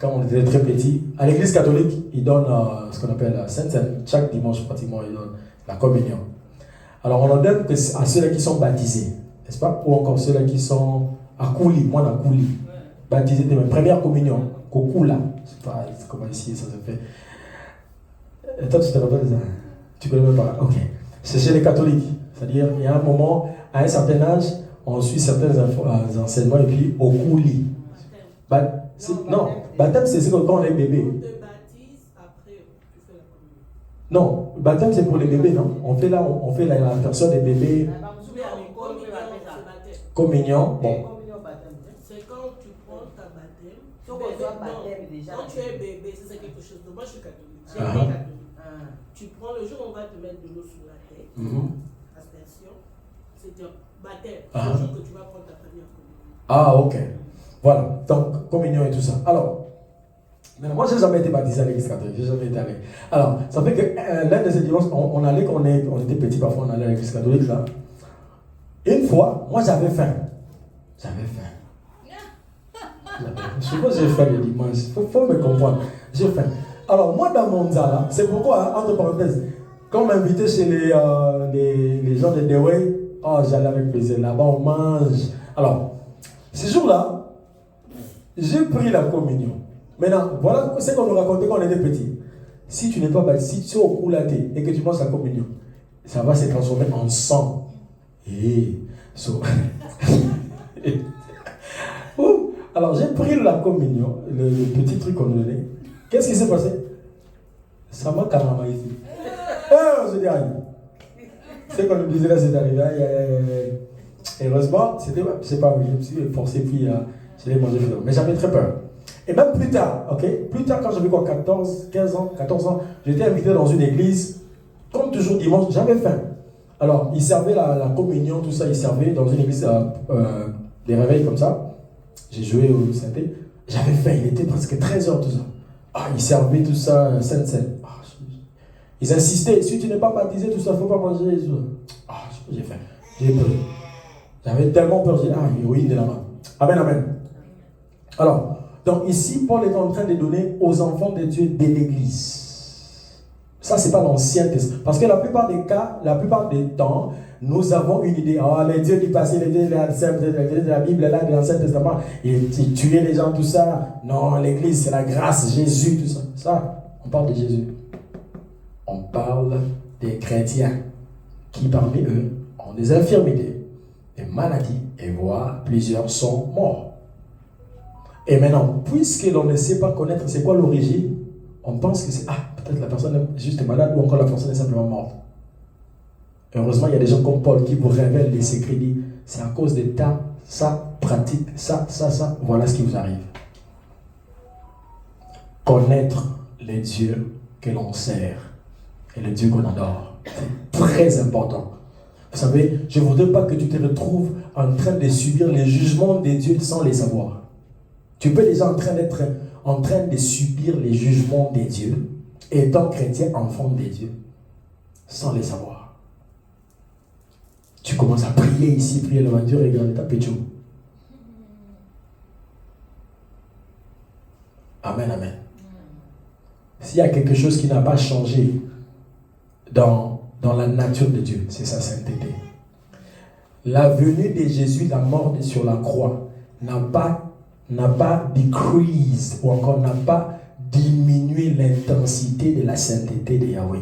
quand on était très petit, à l'église catholique, ils donnent ce qu'on appelle la Sainte Seine. Chaque dimanche, pratiquement, ils donnent la communion. Alors, on en donne à ceux-là qui sont baptisés, n'est-ce pas? Ou encore ceux-là qui sont à Kouli, moi, à Kouli. Baptisés de ma première communion, Kokula. Je sais pas comment ici ça se fait. Et toi, tu te rappelles ça? Tu connais même pas? Ok. C'est chez les catholiques. C'est-à-dire, il y a un moment, à un certain âge, on suit certains enseignements et puis au Kouli. Non, baptême, c'est quand on est bébé. On te baptise, après tu fais la communion. Non, baptême, c'est pour les bébés, non? On fait la personne des bébés. Communion, bon. C'est quand tu prends ta baptême. Quand tu es bébé, c'est quelque chose de. Moi, je suis catholique. J'ai été catholique. Tu prends le jour où on va te mettre de l'eau sur la tête, aspersion, c'est un baptême. Le jour que tu vas prendre ta première communion. Ah, ok. Voilà, donc communion et tout ça. Alors, moi, je n'ai jamais été baptisé à l'église catholique. Je n'ai jamais été allé. Alors, ça fait que l'un de ces dimanches, on allait, quand on était petit, parfois on allait à l'église catholique là. Une fois, moi j'avais faim. Je suppose que j'ai faim le dimanche. Il faut me comprendre. J'ai faim. Alors, moi dans mon là, c'est pourquoi, entre parenthèses, quand on m'invitait chez les gens de Dewey, j'allais avec plaisir. Là-bas, on mange. Alors, ce jour-là, j'ai pris la communion. Maintenant, voilà ce qu'on nous racontait quand on était petit. Si tu n'es pas baptisé, si tu es au coulaté et que tu manges la communion, ça va se transformer en sang. Alors, j'ai pris la communion, le petit truc qu'on nous donnait. Qu'est-ce qui s'est passé? Ça m'a carrément ici. Je dis, aïe. Ce qu'on nous disait là, c'est arrivé. Heureusement, c'est pas vrai. Je me suis forcé, puis je l'ai mangé finalement. Mais j'avais très peur. Et même plus tard, quand j'avais 14 ans, j'étais invité dans une église. Comme toujours dimanche, j'avais faim. Alors, ils servaient la communion, tout ça, ils servaient dans une église des réveils comme ça. J'ai joué au synthé. J'avais faim, il était presque 13h, tout ça. Ils servaient tout ça, Sainte Seine. Ils insistaient, si tu n'es pas baptisé, tout ça, il ne faut pas manger. J'ai faim, j'ai peur. J'avais tellement peur, j'ai dit, héroïne de la main. Amen, amen. Alors, donc ici, Paul est en train de donner aux enfants de Dieu de l'église. Ça, ce n'est pas l'Ancien Testament. Parce que la plupart des cas, la plupart des temps, nous avons une idée. Les dieux du passé, les dieux de la Bible, là, de l'Ancien Testament, ils tuaient les gens, tout ça. Non, l'église, c'est la grâce, Jésus, tout ça. Ça, on parle de Jésus. On parle des chrétiens qui, parmi eux, ont des infirmités, des maladies, et voire plusieurs sont morts. Et maintenant, puisque l'on ne sait pas connaître c'est quoi l'origine, on pense que c'est peut-être la personne est juste malade ou encore la personne est simplement morte. Heureusement, il y a des gens comme Paul qui vous révèlent les secrets. C'est à cause de ça, pratique, ça. Voilà ce qui vous arrive. Connaître les dieux que l'on sert et les dieux qu'on adore. C'est très important. Vous savez, je ne voudrais pas que tu te retrouves en train de subir les jugements des dieux sans les savoir. Tu peux déjà être en train de subir les jugements des dieux, étant chrétien, enfant des dieux, sans les savoir. Tu commences à prier ici, prier l'aventure et regarder ta pécho. Amen, amen. S'il y a quelque chose qui n'a pas changé dans la nature de Dieu, c'est sa sainteté. La venue de Jésus, la mort sur la croix, n'a pas decreased ou encore n'a pas diminué l'intensité de la sainteté de Yahweh.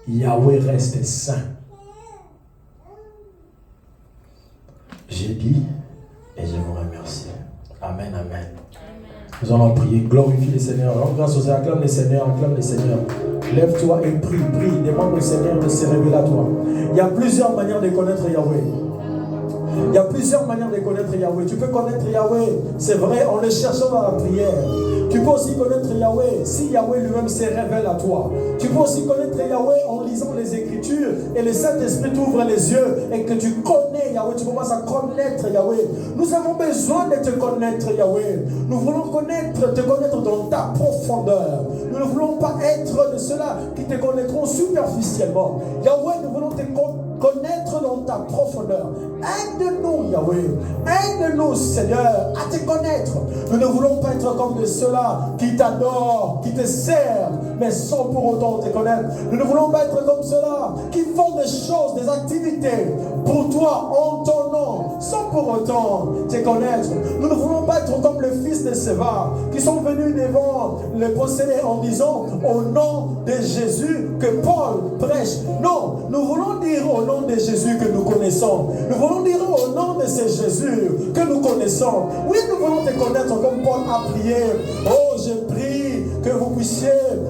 Yahweh reste saint. J'ai dit et je vous remercie. Amen, amen. Nous allons prier, glorifie le Seigneur. Rends grâce au Seigneur, acclame le Seigneur, acclame le Seigneur. Lève-toi et prie, demande au Seigneur de se révéler à toi. Il y a plusieurs manières de connaître Yahweh. Il y a plusieurs manières de connaître Yahweh. Tu peux connaître Yahweh, c'est vrai, en le cherchant dans la prière. Tu peux aussi connaître Yahweh si Yahweh lui-même se révèle à toi. Tu peux aussi connaître Yahweh en lisant les Écritures et le Saint-Esprit t'ouvre les yeux et que tu connais Yahweh. Tu commences à connaître Yahweh. Nous avons besoin de te connaître Yahweh. Nous voulons te connaître dans ta profondeur. Nous ne voulons pas être de ceux-là qui te connaîtront superficiellement. Yahweh nous voulons te connaître dans ta profondeur. Aide-nous, Yahweh. Aide-nous, Seigneur, à te connaître. Nous ne voulons pas être comme de ceux-là qui t'adorent, qui te servent, mais sans pour autant te connaître. Nous ne voulons pas être comme ceux-là qui font des choses, des activités pour toi, en ton nom, sans pour autant te connaître. Nous ne voulons pas être comme le fils de Séva, qui sont venus devant le posséder en disant au nom de Jésus que Paul prêche. Non, nous voulons dire au nom de Jésus que nous connaissons. Nous voulons dire au nom de ce Jésus que nous connaissons. Oui, nous voulons te connaître comme Paul a prié. Oh, je prie que vous puissiez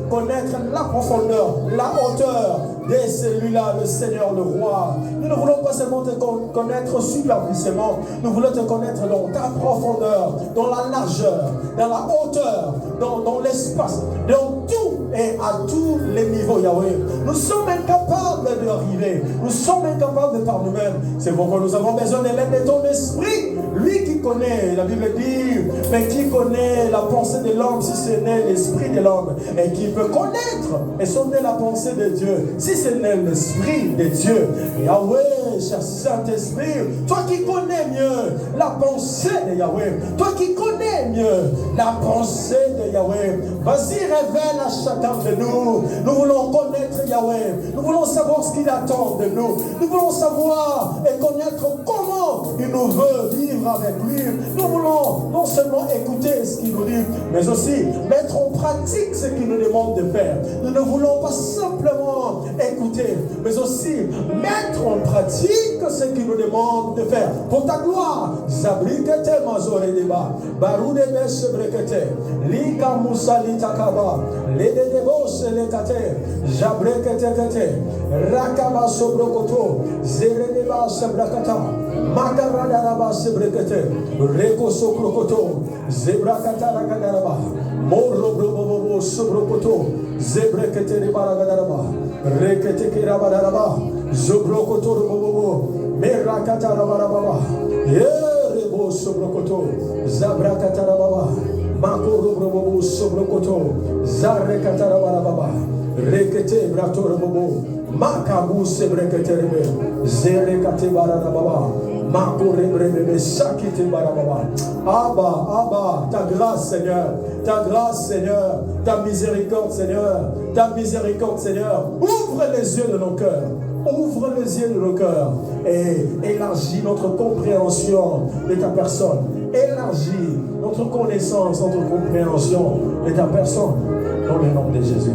connaître la profondeur, la hauteur de celui-là, le Seigneur, le Roi. Nous ne voulons pas seulement te connaître superficiellement, nous voulons te connaître dans ta profondeur, dans la largeur, dans la hauteur, dans l'espace, dans tout et à tous les niveaux, Yahweh. Nous sommes incapables d'y arriver, nous sommes incapables de par nous-mêmes. C'est pourquoi nous avons besoin de l'aide de ton esprit. Lui qui connaît, la Bible dit, mais qui connaît la pensée de l'homme si ce n'est l'esprit de l'homme, et qui peut connaître et sonder la pensée de Dieu si ce n'est l'esprit de Dieu. Yahweh, cher Saint-Esprit, toi qui connais mieux la pensée de Yahweh, toi qui connais mieux la pensée de Yahweh, vas-y, révèle à chacun de nous. Nous voulons connaître Yahweh, nous voulons savoir ce qu'il attend de nous, nous voulons savoir et connaître comment il nous veut vivre avec lui. Nous voulons non seulement écouter ce qu'il nous dit, mais aussi mettre en pratique ce qu'il nous demande de faire. Nous ne voulons pas simplement écouter, mais aussi mettre en pratique ce qu'il nous demande de faire. Pour ta gloire, Zabrikete Mazore Deba, Baroude Beshe Brekete, Lika Moussa Litakaba, Lede Debos Lekate, Jabrekete Kete, Rakaba Sobrokoto, Zeredeba Sebrakata, Makaradaraba Sebrekete, Reko Sobrokoto, Zebrakata Rakadaraba, Moro Brobobo Sobrokoto, Zebrekete Rebaragaraba, Rekete Kirabadaraba, Zobrokoto Robobo, Merakata Rabarababa, Yerebo Sobrokoto, Zabrakata Rababa, Makoro Robobo Sobrokoto, Zarekata Rabarababa, Rekete Brato Robobo, Makabu Sebrekete Rebe, Zerekate Barababa, Makore Brebe, Sakite Barababa. Abba, ta grâce, Seigneur, ta grâce, Seigneur, ta miséricorde, Seigneur, ta miséricorde, Seigneur. Ouvre les yeux de nos cœurs. Ouvre les yeux de nos cœurs et élargis notre compréhension de ta personne. Élargis notre connaissance, notre compréhension de ta personne. Dans le nom de Jésus.